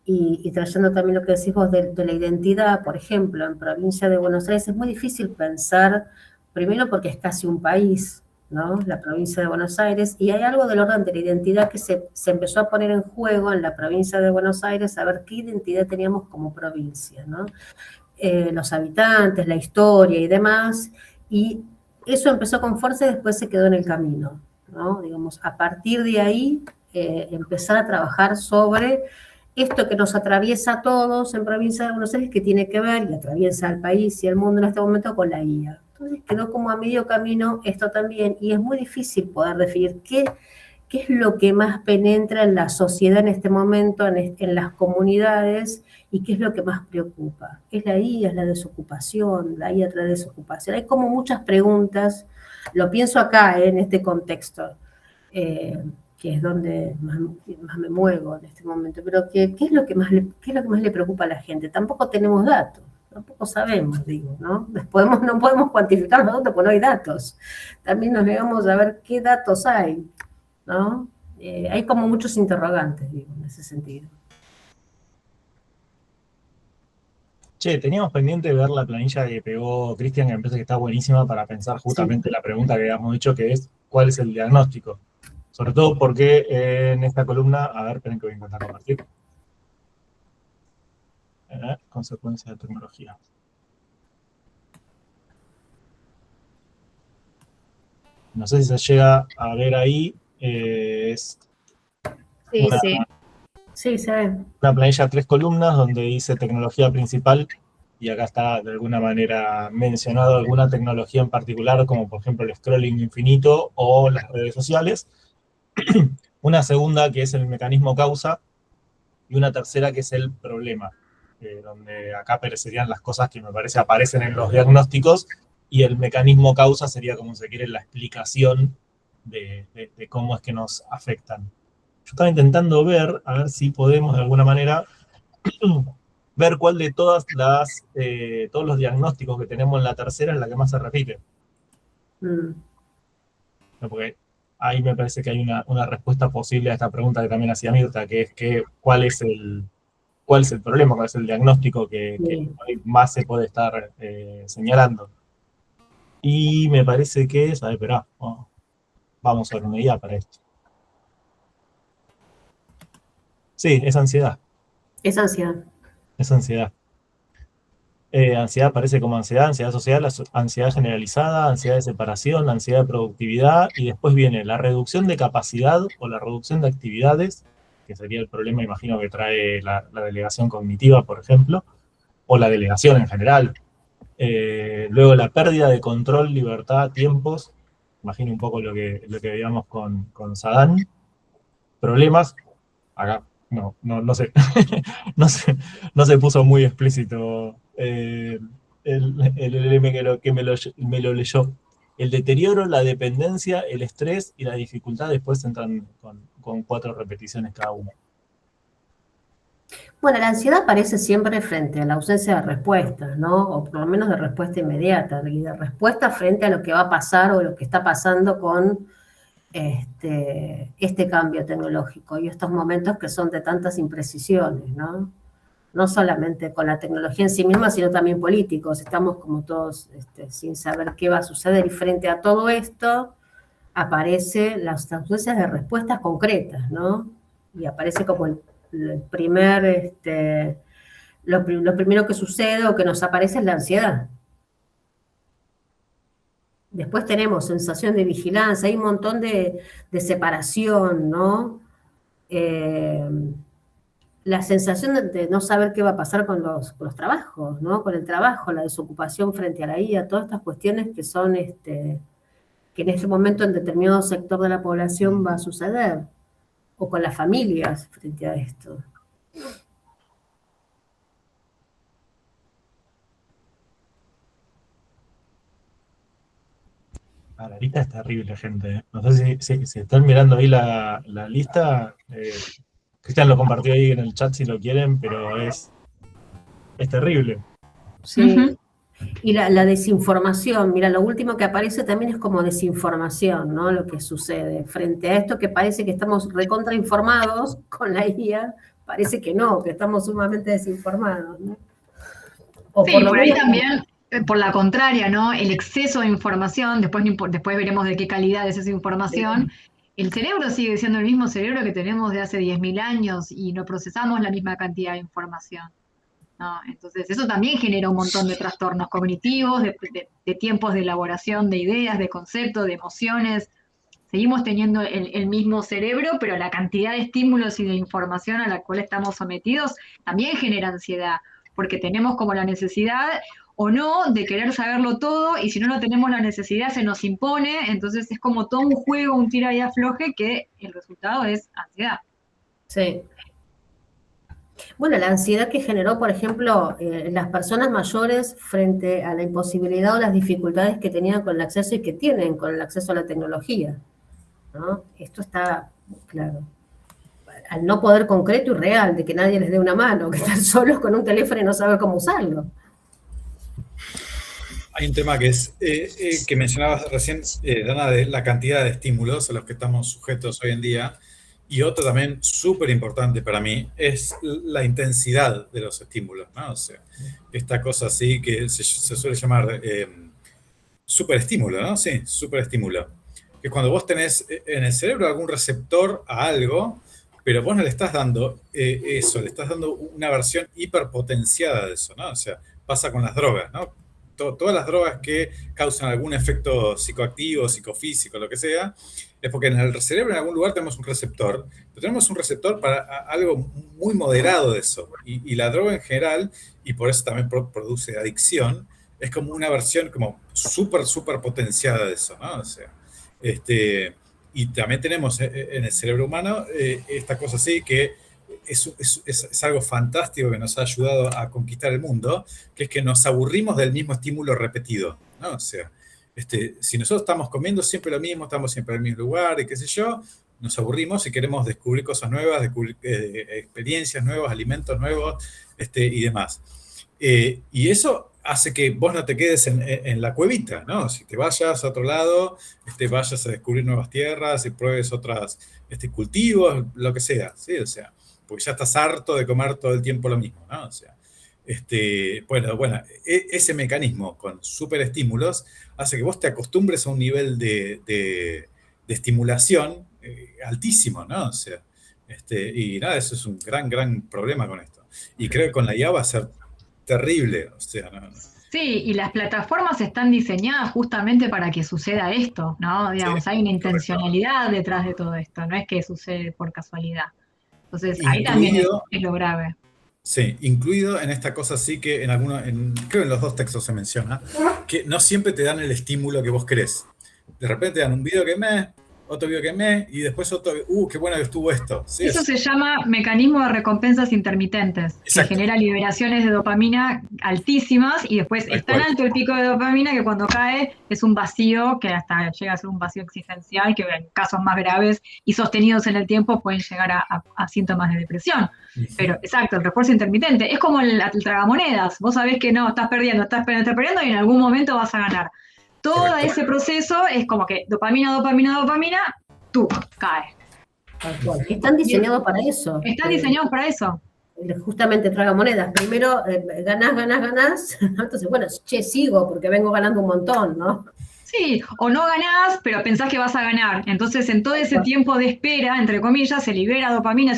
y trayendo también lo que decís vos de la identidad, por ejemplo, en provincia de Buenos Aires es muy difícil pensar, primero porque es casi un país, ¿no? La provincia de Buenos Aires, y hay algo del orden de la identidad que se empezó a poner en juego en la provincia de Buenos Aires, a ver qué identidad teníamos como provincia, ¿no? Los habitantes, la historia y demás, y eso empezó con fuerza y después se quedó en el camino, ¿no? Digamos, a partir de ahí, empezar a trabajar sobre esto que nos atraviesa a todos en provincia de Buenos Aires, que tiene que ver, y atraviesa al país y el mundo en este momento, con la IA. Entonces quedó como a medio camino esto también, y es muy difícil poder definir qué es lo que más penetra en la sociedad en este momento, en las comunidades, y qué es lo que más preocupa. ¿Es la IA, es la desocupación? ¿La IA trae desocupación? Hay como muchas preguntas, lo pienso acá, en este contexto, que es donde más me muevo en este momento, pero ¿qué es lo que más le preocupa a la gente? Tampoco tenemos datos. Tampoco sabemos, digo, ¿no? No podemos cuantificar los datos porque no hay datos. También nos negamos a ver qué datos hay, ¿no? Hay como muchos interrogantes, digo, en ese sentido. Che, teníamos pendiente de ver la planilla que pegó Cristian, que me parece que está buenísima para pensar justamente la pregunta que habíamos dicho, que es ¿cuál es el diagnóstico? Sobre todo porque en esta columna, a ver, esperen que voy a intentar compartir. Consecuencias de tecnología. No sé si se llega a ver ahí. Sí, se ve. Una planilla de 3 columnas donde dice tecnología principal, y acá está de alguna manera mencionado alguna tecnología en particular, como por ejemplo el scrolling infinito o las redes sociales. Una segunda que es el mecanismo causa, y una tercera que es el problema, donde acá aparecerían las cosas que me parece aparecen en los diagnósticos, y el mecanismo causa sería, como se quiere, la explicación de cómo es que nos afectan. Yo estaba intentando ver, a ver si podemos de alguna manera ver cuál de todos los diagnósticos que tenemos en la tercera es la que más se repite. Porque ahí me parece que hay una respuesta posible a esta pregunta que también hacía Mirta, que es que ¿cuál es el problema? ¿Cuál es el diagnóstico que más se puede estar señalando? Y me parece que es, a ver, esperá, vamos a ver una idea para esto. Sí, es ansiedad. Es ansiedad. Es ansiedad. Ansiedad aparece como ansiedad social, ansiedad generalizada, ansiedad de separación, ansiedad de productividad, y después viene la reducción de capacidad o la reducción de actividades, que sería el problema, imagino, que trae la delegación cognitiva, por ejemplo, o la delegación en general. Luego la pérdida de control, libertad, tiempos. Imagino un poco lo que veíamos con Saddam. Problemas. Acá, no sé. no se puso muy explícito el LLM que me lo leyó. El deterioro, la dependencia, el estrés y la dificultad después entran con 4 repeticiones cada uno. Bueno, la ansiedad aparece siempre frente a la ausencia de respuestas, ¿no? O por lo menos de respuesta inmediata, y de respuesta frente a lo que va a pasar o lo que está pasando con este cambio tecnológico y estos momentos que son de tantas imprecisiones, ¿no? No solamente con la tecnología en sí misma, sino también políticos. Estamos como todos sin saber qué va a suceder, y frente a todo esto aparecen las ausencias de respuestas concretas, ¿no? Y aparece como el primer, lo primero que sucede o que nos aparece es la ansiedad. Después tenemos sensación de vigilancia, hay un montón de separación, ¿no? La sensación de no saber qué va a pasar con los trabajos, ¿no? Con el trabajo, la desocupación frente a la IA, todas estas cuestiones que son, que en este momento en determinado sector de la población va a suceder, o con las familias frente a esto. La lista es terrible, gente. No sé si están mirando ahí la lista. Cristian lo compartió ahí en el chat si lo quieren, pero es terrible. Sí. Y la desinformación, mira, lo último que aparece también es como desinformación, ¿no? Lo que sucede. Frente a esto que parece que estamos recontrainformados con la IA, parece que no, que estamos sumamente desinformados, ¿no? O sí, por ahí también, por la contraria, ¿no? El exceso de información, después veremos de qué calidad es esa información. Sí. El cerebro sigue siendo el mismo cerebro que tenemos de hace 10.000 años y no procesamos la misma cantidad de información, ¿no? Entonces eso también genera un montón de trastornos cognitivos, de tiempos de elaboración de ideas, de conceptos, de emociones. Seguimos teniendo el mismo cerebro, pero la cantidad de estímulos y de información a la cual estamos sometidos también genera ansiedad, porque tenemos como la necesidad o no de querer saberlo todo, y si no tenemos la necesidad se nos impone, entonces es como todo un juego, un tira y afloje, que el resultado es ansiedad. Sí. Bueno, la ansiedad que generó, por ejemplo, las personas mayores frente a la imposibilidad o las dificultades que tenían con el acceso y que tienen con el acceso a la tecnología, ¿no? Esto está claro. Al no poder concreto y real, de que nadie les dé una mano, que están solos con un teléfono y no saber cómo usarlo. Hay un tema que es que mencionabas recién, Dana, de la cantidad de estímulos a los que estamos sujetos hoy en día. Y otro también súper importante para mí es la intensidad de los estímulos, ¿no? O sea, esta cosa así que se suele llamar superestímulo, ¿no? Sí, superestímulo. Que es cuando vos tenés en el cerebro algún receptor a algo, pero vos no le estás dando eso, le estás dando una versión hiperpotenciada de eso, ¿no? O sea, pasa con las drogas, ¿no? Todas las drogas que causan algún efecto psicoactivo, psicofísico, lo que sea, es porque en el cerebro en algún lugar tenemos un receptor, pero tenemos un receptor para algo muy moderado de eso. Y la droga en general, y por eso también produce adicción, es como una versión como súper potenciada de eso, ¿no? O sea, y también tenemos en el cerebro humano esta cosa así que es algo fantástico que nos ha ayudado a conquistar el mundo, que es que nos aburrimos del mismo estímulo repetido, ¿no? O sea, si nosotros estamos comiendo siempre lo mismo, estamos siempre en el mismo lugar y qué sé yo, nos aburrimos y queremos descubrir cosas nuevas, descubrir experiencias nuevas, alimentos nuevos y demás. Y eso hace que vos no te quedes en la cuevita, ¿no? Si te vayas a otro lado, vayas a descubrir nuevas tierras y pruebes otros cultivos, lo que sea, ¿sí? O sea, porque ya estás harto de comer todo el tiempo lo mismo, ¿no? O sea, bueno, ese mecanismo con superestímulos hace que vos te acostumbres a un nivel de estimulación altísimo, ¿no? O sea, y nada, eso es un gran problema con esto. Y creo que con la IA va a ser terrible, o sea, no. Sí, y las plataformas están diseñadas justamente para que suceda esto, ¿no? Digamos, sí, hay una intencionalidad detrás de todo esto, no es que sucede por casualidad. Entonces, ahí también es lo grave. Sí, incluido en esta cosa sí que creo en los dos textos se menciona, que no siempre te dan el estímulo que vos querés. De repente te dan un video otro video y después otro, qué bueno que estuvo esto. Sí, Eso se llama mecanismo de recompensas intermitentes, Exacto. que genera liberaciones de dopamina altísimas y después es tan alto el pico de dopamina que cuando cae es un vacío que hasta llega a ser un vacío existencial que en casos más graves y sostenidos en el tiempo pueden llegar a síntomas de depresión. Pero exacto, el refuerzo intermitente es como el tragamonedas. Vos sabés que no, estás perdiendo y en algún momento vas a ganar. Todo ese proceso es como que dopamina, tú, cae. Tal cual. Están diseñados para eso. Están diseñados para eso. Justamente tragamonedas. Primero ganás. Entonces, bueno, sigo porque vengo ganando un montón, ¿no? Sí, o no ganás, pero pensás que vas a ganar. Entonces, en todo ese tiempo de espera, entre comillas, se libera dopamina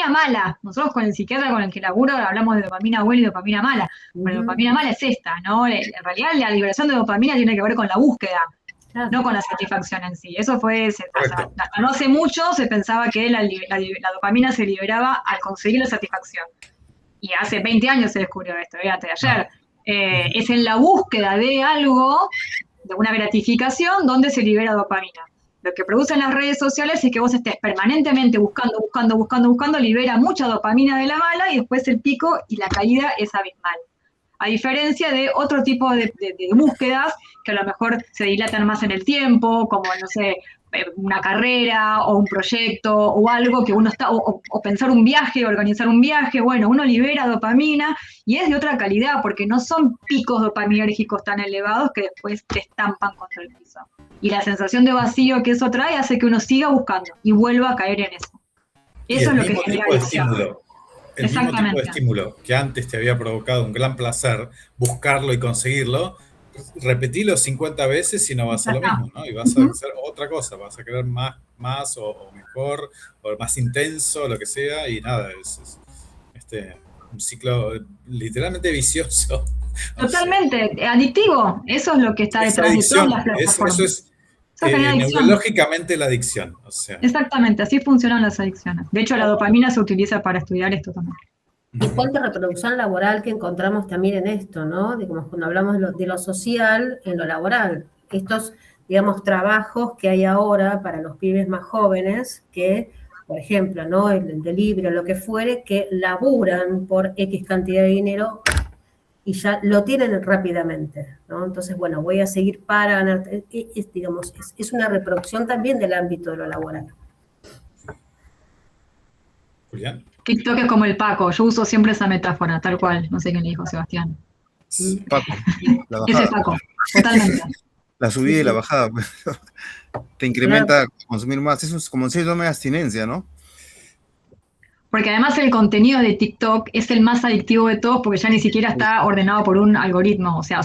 mala. Nosotros con el psiquiatra con el que laburo hablamos de dopamina buena y dopamina mala. Pero dopamina mala es esta, ¿no? En realidad la liberación de dopamina tiene que ver con la búsqueda, no con la satisfacción en sí. Eso fue, hasta no hace mucho se pensaba que la dopamina se liberaba al conseguir la satisfacción. Y hace 20 años se descubrió esto, fíjate, ayer. Es en la búsqueda de algo, de una gratificación, donde se libera dopamina. Lo que producen las redes sociales es que vos estés permanentemente buscando, libera mucha dopamina de la mala y después el pico y la caída es abismal. A diferencia de otro tipo de búsquedas que a lo mejor se dilatan más en el tiempo, como, no sé, una carrera o un proyecto o algo que uno está, o pensar un viaje, organizar un viaje, bueno, uno libera dopamina y es de otra calidad porque no son picos dopaminérgicos tan elevados que después te estampan contra el piso. Y la sensación de vacío que eso trae hace que uno siga buscando y vuelva a caer en eso. Eso es lo que genera adicción. El mismo tipo de estímulo que antes te había provocado un gran placer buscarlo y conseguirlo, repetilo 50 veces y no vas a lo mismo, ¿no? Y vas a hacer otra cosa, vas a querer más o mejor, o más intenso, lo que sea, y nada, es un ciclo literalmente vicioso. Totalmente, adictivo, eso es lo que está detrás de todas las plataformas. Eso es neurológicamente la adicción. O sea. Exactamente, así funcionan las adicciones. De hecho, la dopamina se utiliza para estudiar esto también. Y cuánta reproducción laboral que encontramos también en esto, ¿no? Digamos, cuando hablamos de lo social en lo laboral. Estos, digamos, trabajos que hay ahora para los pibes más jóvenes que, por ejemplo, ¿no? El delivery o lo que fuere, que laburan por X cantidad de dinero y ya lo tienen rápidamente, ¿no? Entonces, bueno, voy a seguir para ganar. Digamos, es una reproducción también del ámbito de lo laboral. Julián. TikTok es como el Paco, yo uso siempre esa metáfora, tal cual, no sé quién le dijo Sebastián. Paco, la bajada. Ese es Paco, totalmente. La subida y la bajada, pues, te incrementa consumir más, eso es como un síndrome de abstinencia, ¿no? Porque además el contenido de TikTok es el más adictivo de todos porque ya ni siquiera está ordenado por un algoritmo, o sea,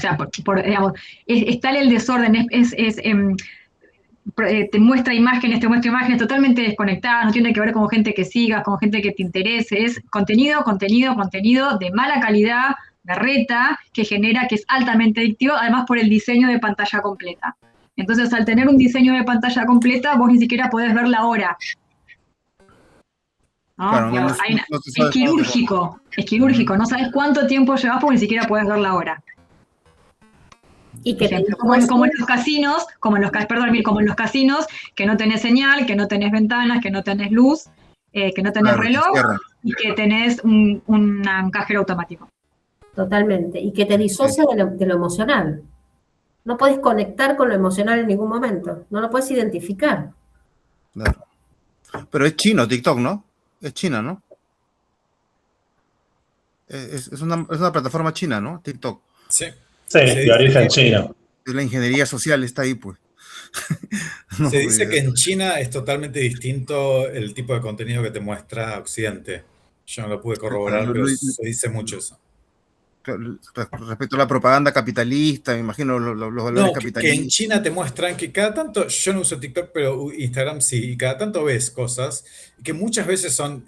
digamos, es tal el desorden, te muestra imágenes totalmente desconectadas, no tiene que ver con gente que sigas, con gente que te interese, es contenido de mala calidad, berreta, que genera que es altamente adictivo, además por el diseño de pantalla completa. Entonces, al tener un diseño de pantalla completa, vos ni siquiera podés ver la hora. ¿No? Claro, es quirúrgico, no sabes cuánto tiempo llevas porque ni siquiera podés ver la hora. Y que ejemplo, como en los casinos, como en los casinos, que no tenés señal, que no tenés ventanas, que no tenés luz, que no tenés reloj y que tenés un cajero automático. Totalmente, y que te disocia de lo emocional. No podés conectar con lo emocional en ningún momento, no lo podés identificar. Claro. Pero es chino TikTok, ¿no? Es China, ¿no? Es una plataforma china, ¿no? TikTok. Sí. Sí, de origen chino. La ingeniería social está ahí, pues. No, se dice que en China es totalmente distinto el tipo de contenido que te muestra Occidente. Yo no lo pude corroborar, pero se dice mucho eso. Respecto a la propaganda capitalista, me imagino los valores capitalistas. Que en China te muestran que cada tanto, yo no uso TikTok, pero Instagram sí, y cada tanto ves cosas que muchas veces son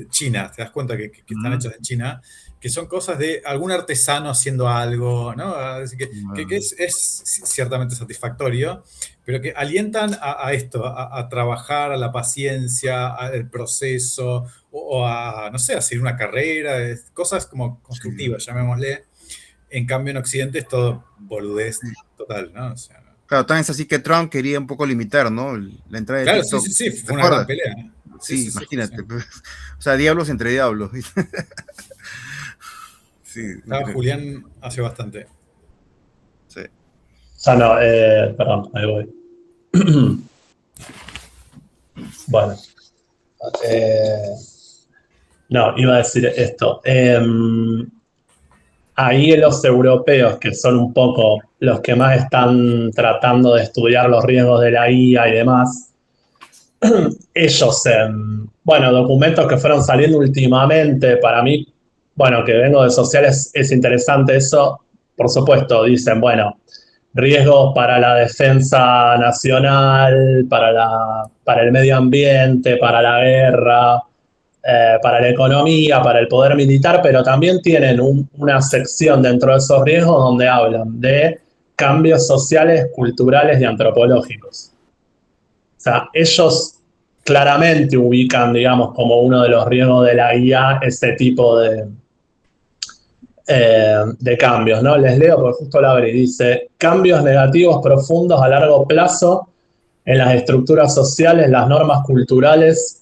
chinas, te das cuenta que están hechas en China, que son cosas de algún artesano haciendo algo, ¿no? Así que es ciertamente satisfactorio, pero que alientan a esto, a trabajar, a la paciencia, al proceso, o a, no sé, a seguir una carrera, cosas como constructivas, llamémosle. En cambio, en Occidente es todo boludez total, ¿no? O sea, Claro, también es así que Trump quería un poco limitar, ¿no? La entrada de claro, TikTok. sí, ¿Te fue una gran acuerdas? pelea, ¿no? Sí, imagínate. Pues. O sea, diablos entre diablos. Sí, Estaba Julián hace bastante. sí. No, perdón, ahí voy. Bueno. No, iba a decir esto. Ahí los europeos, que son un poco los que más están tratando de estudiar los riesgos de la IA y demás, ellos, bueno, documentos que fueron saliendo últimamente, para mí, bueno, que vengo de sociales, es interesante eso. Por supuesto, dicen, bueno, riesgos para la defensa nacional, para el medio ambiente, para la guerra, para la economía, para el poder militar, pero también tienen una sección dentro de esos riesgos donde hablan de cambios sociales, culturales y antropológicos. O sea, ellos claramente ubican, digamos, como uno de los riesgos de la IA ese tipo de cambios, ¿no? Les leo porque justo la abrí. Dice, cambios negativos profundos a largo plazo en las estructuras sociales, las normas culturales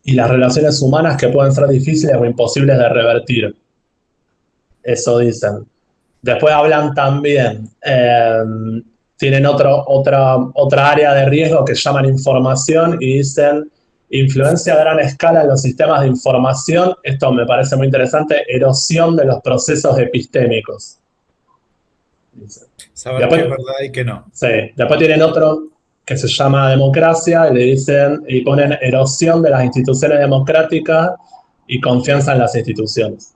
y las relaciones humanas que pueden ser difíciles o imposibles de revertir. Eso dicen. Después hablan también, tienen otra área de riesgo que llaman información y dicen influencia a gran escala en los sistemas de información. Esto me parece muy interesante, erosión de los procesos epistémicos. Saber qué es verdad y qué no. Sí, después tienen otro que se llama democracia y le dicen y ponen erosión de las instituciones democráticas y confianza en las instituciones.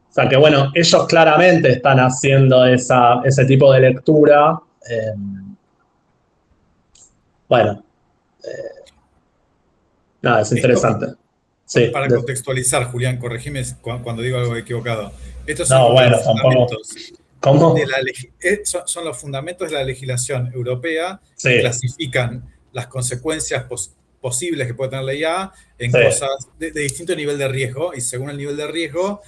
O sea que bueno, ellos claramente están haciendo ese tipo de lectura. Bueno, nada, es interesante. Sí, para contextualizar, Julián, corregime cuando digo algo equivocado. Estos son no, bueno, los fundamentos. ¿Cómo? Son los fundamentos de la legislación europea sí. que clasifican las consecuencias posibles que puede tener la IA en cosas de distinto nivel de riesgo, y según el nivel de riesgo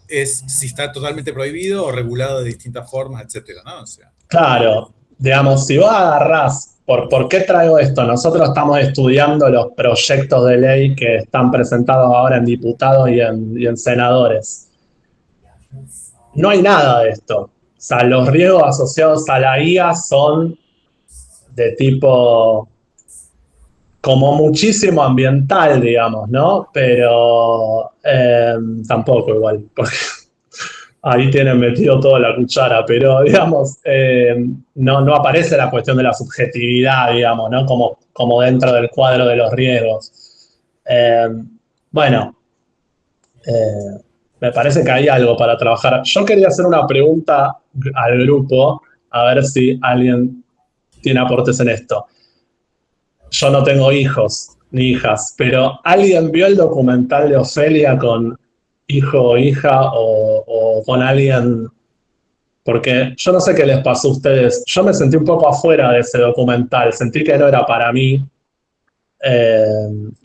es si está totalmente prohibido o regulado de distintas formas, etcétera, ¿no? O sea, claro, digamos, si vos agarrás, ¿por qué traigo esto? Nosotros estamos estudiando los proyectos de ley que están presentados ahora en diputados y en senadores. No hay nada de esto. O sea, los riesgos asociados a la IA son de tipo como muchísimo ambiental, digamos, ¿no? Pero tampoco igual, porque ahí tienen metido toda la cuchara, pero digamos, no aparece la cuestión de la subjetividad, digamos, ¿no? Como dentro del cuadro de los riesgos. Bueno, me parece que hay algo para trabajar. Yo quería hacer una pregunta al grupo, a ver si alguien tiene aportes en esto. Yo no tengo hijos ni hijas, pero ¿alguien vio el documental de Ofelia con hijo o hija o con alguien? Porque yo no sé qué les pasó a ustedes. Yo me sentí un poco afuera de ese documental, sentí que no era para mí.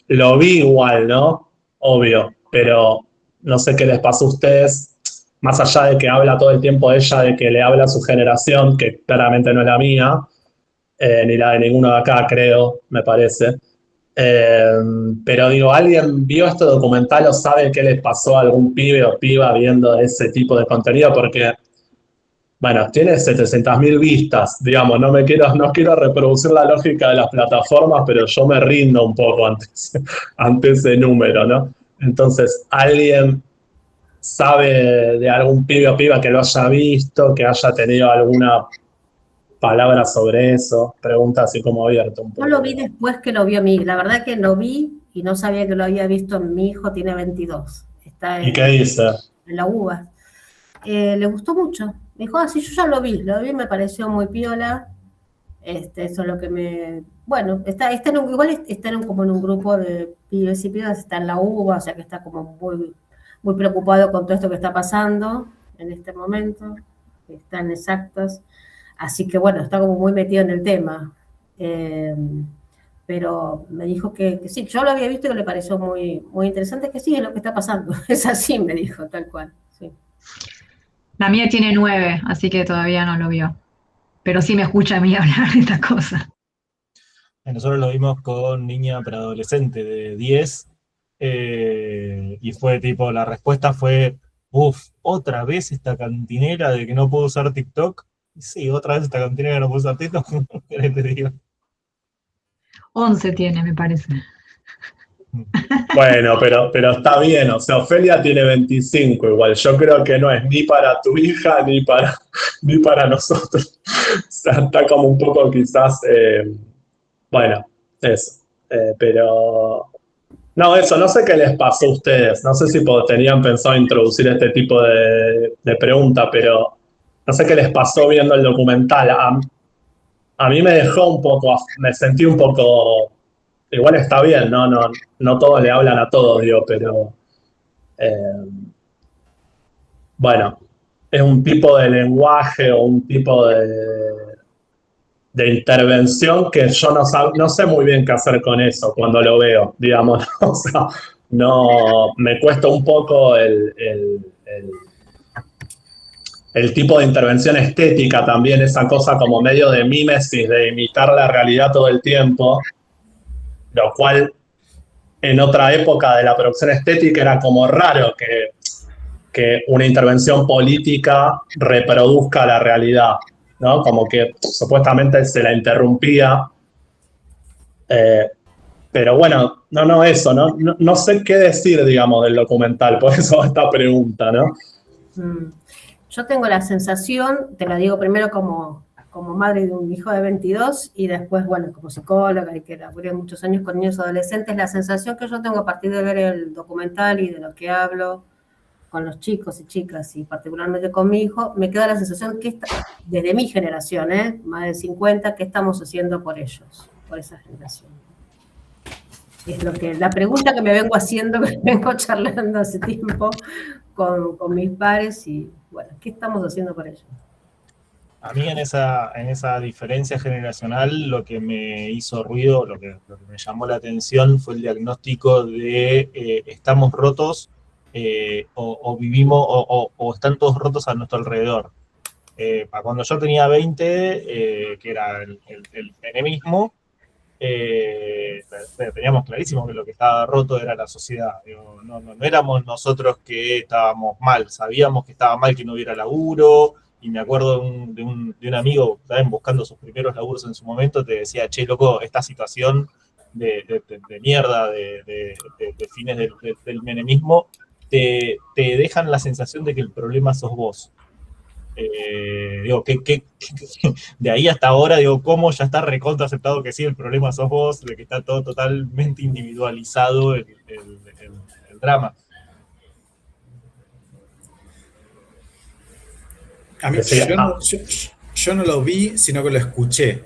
Lo vi igual, ¿no? Obvio, pero no sé qué les pasó a ustedes, más allá de que habla todo el tiempo ella, de que le habla a su generación, que claramente no es la mía, ni la de ninguno de acá, creo, me parece. Pero digo, ¿alguien vio este documental o sabe qué les pasó a algún pibe o piba viendo ese tipo de contenido? Porque, bueno, tiene 700.000 vistas, digamos, no quiero reproducir la lógica de las plataformas, pero yo me rindo un poco ante ese número, ¿no? Entonces, ¿alguien sabe de algún pibe o piba que lo haya visto, que haya tenido alguna palabra sobre eso? Pregunta así como abierta un poco. Yo lo vi después que lo vio mi, la verdad que lo vi y no sabía que lo había visto. Mi hijo tiene 22. ¿Y qué dice? En la UBA. Le gustó mucho. Me dijo, sí, yo ya lo vi, me pareció muy piola. Eso es lo que me... Bueno, igual está como en un grupo de pibes y pibas, está en la UBA, o sea que está como muy muy preocupado con todo esto que está pasando en este momento, están exactas, así que bueno, está como muy metido en el tema. Pero me dijo que sí, yo lo había visto y que le pareció muy, muy interesante, que sí, es lo que está pasando, es así, me dijo, tal cual, sí. La mía tiene 9, así que todavía no lo vio. Pero sí me escucha a mí hablar de esta cosa. Nosotros lo vimos con niña preadolescente de 10, y fue tipo, la respuesta fue, otra vez esta cantinera de que no puedo usar TikTok. Sí, otra vez esta cantinera que no puedo usar TikTok. ¿Qué te digo? 11 tiene, me parece. Bueno, pero está bien, o sea, Ofelia tiene 25 igual, yo creo que no es ni para tu hija ni para nosotros. O sea, está como un poco quizás, bueno, eso. Pero, no, eso, no sé qué les pasó a ustedes, no sé si tenían pensado introducir este tipo de pregunta, pero no sé qué les pasó viendo el documental. A mí me dejó un poco, me sentí un poco... Igual está bien, no todos le hablan a todos, digo, pero bueno, es un tipo de lenguaje o un tipo de intervención que yo no sé muy bien qué hacer con eso cuando lo veo, digamos, ¿no? O sea, no, me cuesta un poco el tipo de intervención estética también, esa cosa como medio de mímesis, de imitar la realidad todo el tiempo, lo cual en otra época de la producción estética era como raro que una intervención política reproduzca la realidad, ¿no? Como que supuestamente se la interrumpía. Pero bueno, eso, no sé qué decir, digamos, del documental, por eso esta pregunta, ¿no? Yo tengo la sensación, te lo digo primero como madre de un hijo de 22 y después, bueno, como psicóloga y que laburé muchos años con niños y adolescentes, la sensación que yo tengo a partir de ver el documental y de lo que hablo con los chicos y chicas y particularmente con mi hijo, me queda la sensación que desde mi generación, más de 50, ¿qué estamos haciendo por ellos, por esa generación? Es la pregunta que me vengo haciendo, que vengo charlando hace tiempo con mis pares y, bueno, ¿qué estamos haciendo por ellos? A mí en esa diferencia generacional lo que me hizo ruido, lo que me llamó la atención fue el diagnóstico de estamos rotos o vivimos o están todos rotos a nuestro alrededor. Cuando yo tenía 20, que era el menemismo, teníamos clarísimo que lo que estaba roto era la sociedad. No éramos nosotros que estábamos mal, sabíamos que estaba mal que no hubiera laburo. Y me acuerdo de un amigo, también buscando sus primeros laburos en su momento, te decía, che, loco, esta situación de mierda de fines del menemismo, te dejan la sensación de que el problema sos vos. Digo, de ahí hasta ahora, digo, ¿cómo ya está recontra aceptado que sí, el problema sos vos, de que está todo totalmente individualizado el drama? A mí, yo no lo vi, sino que lo escuché.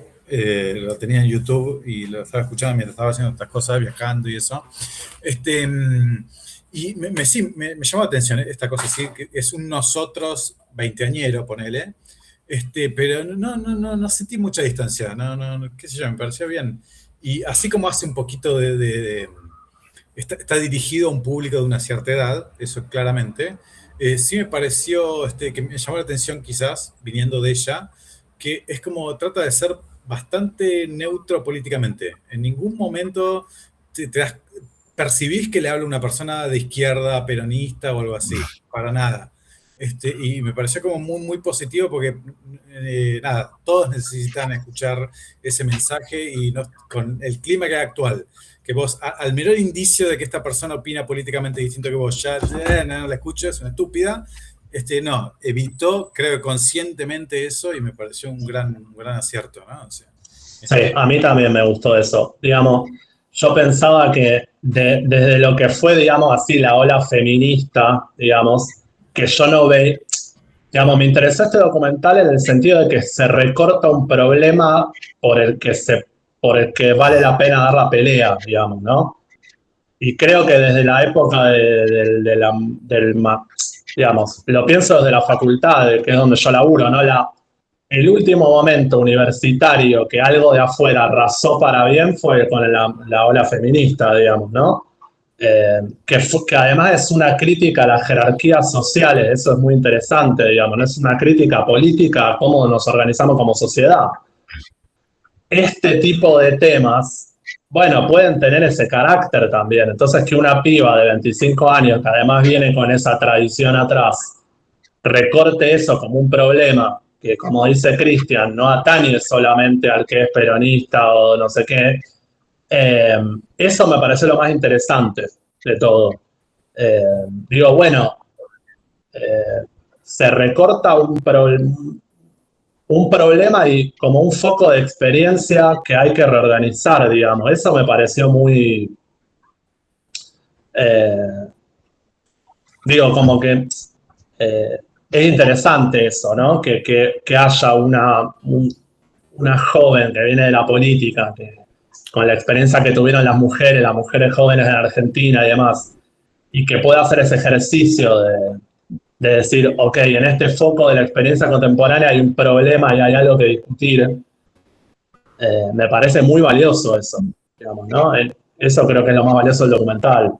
Lo tenía en YouTube y lo estaba escuchando mientras estaba haciendo otras cosas, viajando y eso. Y me llamó la atención esta cosa, sí, que es un nosotros veinteañero, ponele. Pero no sentí mucha distancia, qué sé yo, me pareció bien. Y así como hace un poquito está dirigido a un público de una cierta edad, eso claramente. Sí me pareció que me llamó la atención quizás, viniendo de ella, que es como trata de ser bastante neutro políticamente. En ningún momento percibís que le habla una persona de izquierda, peronista o algo así, para nada. Y me pareció como muy, muy positivo porque, nada, todos necesitan escuchar ese mensaje y con el clima que hay actual, que vos, al menor indicio de que esta persona opina políticamente distinto que vos, ya no la escucho, es una estúpida, no, evitó, creo que conscientemente eso y me pareció un gran acierto, ¿no? O sea, sí, a mí también me gustó eso. Digamos, yo pensaba que desde lo que fue, digamos así, la ola feminista, digamos, que yo no veía, digamos, me interesó este documental en el sentido de que se recorta un problema por el que vale la pena dar la pelea, digamos, ¿no? Y creo que desde la época digamos, lo pienso desde la facultad, que es donde yo laburo, ¿no? El último momento universitario que algo de afuera arrasó para bien fue con la ola feminista, digamos, ¿no? Que además es una crítica a las jerarquías sociales, eso es muy interesante, digamos, no es una crítica política a cómo nos organizamos como sociedad. Este tipo de temas, bueno, pueden tener ese carácter también. Entonces, que una piba de 25 años, que además viene con esa tradición atrás, recorte eso como un problema, que como dice Cristian, no atañe solamente al que es peronista o no sé qué, eso me parece lo más interesante de todo. Digo, bueno, se recorta un problema y como un foco de experiencia que hay que reorganizar, digamos. Eso me pareció muy... digo, como que es interesante eso, ¿no? Que haya una joven que viene de la política, con la experiencia que tuvieron las mujeres jóvenes en Argentina y demás, y que pueda hacer ese ejercicio de decir, ok, en este foco de la experiencia contemporánea hay un problema y hay algo que discutir. Me parece muy valioso eso, digamos, ¿no? Eso creo que es lo más valioso del documental.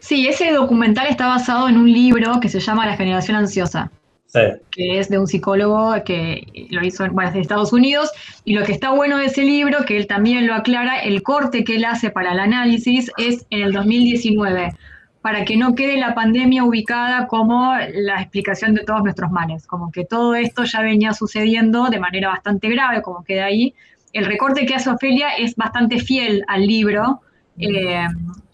Sí, ese documental está basado en un libro que se llama La generación ansiosa. Sí. Que es de un psicólogo que lo hizo en Estados Unidos, y lo que está bueno de ese libro, que él también lo aclara, el corte que él hace para el análisis es en el 2019, para que no quede la pandemia ubicada como la explicación de todos nuestros males, como que todo esto ya venía sucediendo de manera bastante grave, como queda ahí. El recorte que hace Ofelia es bastante fiel al libro,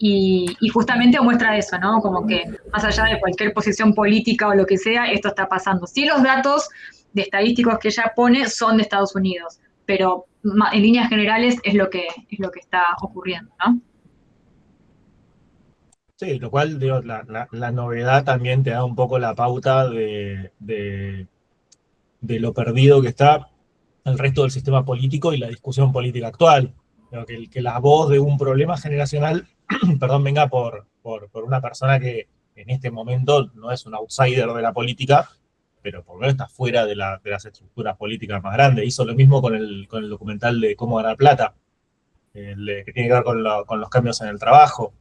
y justamente muestra eso, ¿no? Como que más allá de cualquier posición política o lo que sea, esto está pasando. Sí, los datos de estadísticos que ella pone son de Estados Unidos, pero en líneas generales es lo que está ocurriendo, ¿no? Sí, lo cual, digo, la novedad también te da un poco la pauta de lo perdido que está el resto del sistema político y la discusión política actual. Que la voz de un problema generacional perdón, venga por una persona que en este momento no es un outsider de la política, pero por lo menos está fuera de las estructuras políticas más grandes. Hizo lo mismo con el documental de Cómo ganar plata, que tiene que ver con los cambios en el trabajo,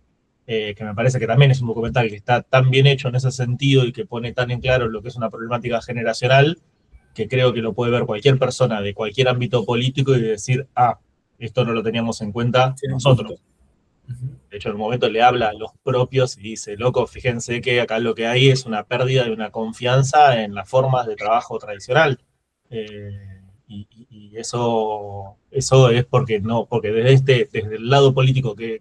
que me parece que también es un documental que está tan bien hecho en ese sentido y que pone tan en claro lo que es una problemática generacional, que creo que lo puede ver cualquier persona de cualquier ámbito político y decir, esto no lo teníamos en cuenta nosotros. De hecho, en un momento le habla a los propios y dice, loco, fíjense que acá lo que hay es una pérdida de una confianza en las formas de trabajo tradicional. Y eso es porque desde el lado político que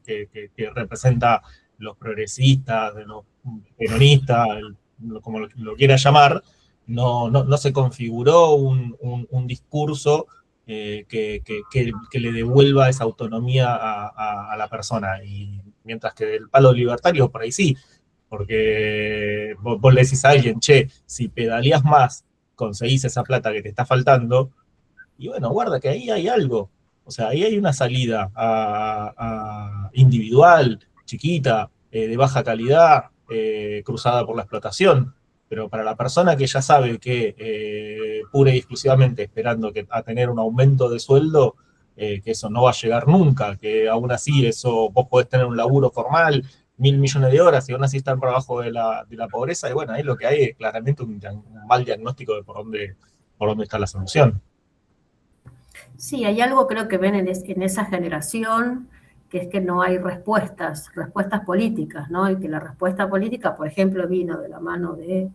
representa los progresistas, de los peronistas, como lo quiera llamar, no se configuró un discurso que le devuelva esa autonomía a la persona. Y mientras que del palo libertario, por ahí sí, porque vos le decís a alguien, che, si pedaleás más, conseguís esa plata que te está faltando, y bueno, guarda que ahí hay algo. O sea, ahí hay una salida individual, chiquita, de baja calidad, cruzada por la explotación. Pero para la persona que ya sabe que pura y exclusivamente esperando a tener un aumento de sueldo, que eso no va a llegar nunca, que aún así eso vos podés tener un laburo formal, 1.000 millones de horas, y aún así están por abajo de la pobreza, y bueno, ahí lo que hay es claramente un mal diagnóstico de por dónde está la solución. Sí, hay algo creo que ven en esa generación, que es que no hay respuestas políticas, ¿no? Y que la respuesta política, por ejemplo, vino de la mano del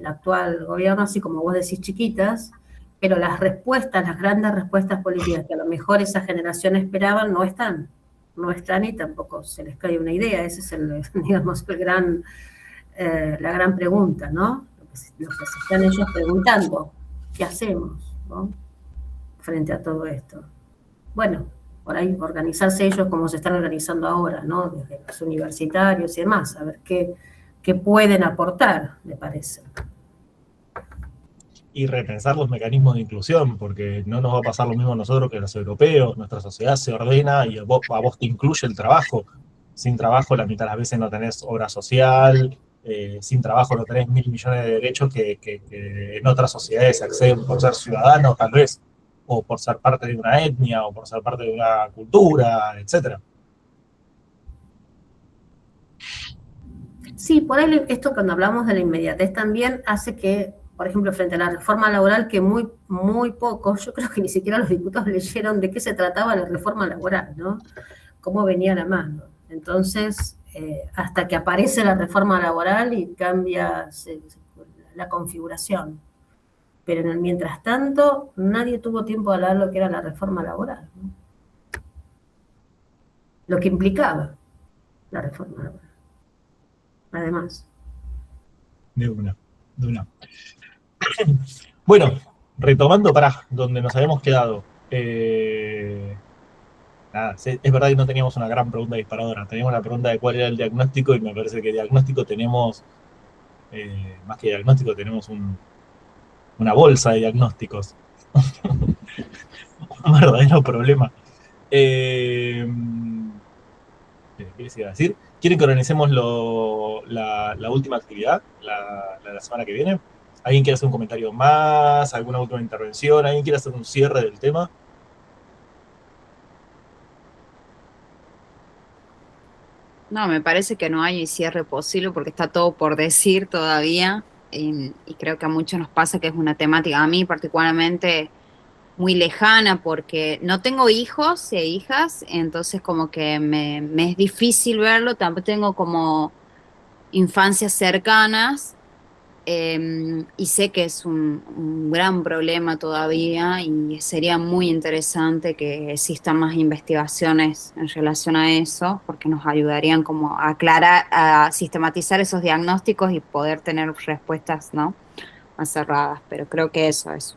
actual gobierno, así como vos decís, chiquitas, pero las grandes respuestas políticas que a lo mejor esa generación esperaban no están y tampoco se les cae una idea. Ese es digamos, la gran pregunta, ¿no? Lo que se están ellos preguntando, ¿qué hacemos, ¿no? Frente a todo esto. Bueno, por ahí organizarse ellos como se están organizando ahora, ¿no? Desde los universitarios y demás, a ver qué pueden aportar, me parece. y repensar los mecanismos de inclusión, porque no nos va a pasar lo mismo a nosotros que a los europeos. Nuestra sociedad se ordena y a vos te incluye el trabajo. Sin trabajo la mitad de las veces no tenés obra social, sin trabajo no tenés 1.000 millones de derechos que en otras sociedades se acceden por ser ciudadano, tal vez, o por ser parte de una etnia, o por ser parte de una cultura, etcétera. Sí, por ahí esto cuando hablamos de la inmediatez también hace que, por ejemplo, frente a la reforma laboral, que muy pocos, yo creo que ni siquiera los diputados leyeron de qué se trataba la reforma laboral, ¿no? Cómo venía la mano. Entonces, hasta que aparece la reforma laboral y cambia la configuración. Pero en el mientras tanto, nadie tuvo tiempo de hablar lo que era la reforma laboral, ¿no? Lo que implicaba la reforma laboral. Además. De una. Bueno, retomando para donde nos habíamos quedado. Nada, es verdad que no teníamos una gran pregunta disparadora. Teníamos la pregunta de cuál era el diagnóstico y me parece que diagnóstico tenemos, más que diagnóstico, tenemos una bolsa de diagnósticos. Un verdadero problema. ¿Qué les iba a decir? ¿Quieren que organicemos la última actividad, la semana que viene? ¿Alguien quiere hacer un comentario más? ¿Alguna última intervención? ¿Alguien quiere hacer un cierre del tema? No, me parece que no hay cierre posible porque está todo por decir todavía y creo que a muchos nos pasa que es una temática, a mí particularmente, muy lejana porque no tengo hijos e hijas, entonces como que me es difícil verlo, tampoco tengo como infancias cercanas y sé que es un gran problema todavía y sería muy interesante que existan más investigaciones en relación a eso porque nos ayudarían como a aclarar, a sistematizar esos diagnósticos y poder tener respuestas, ¿no?, más cerradas, pero creo que eso es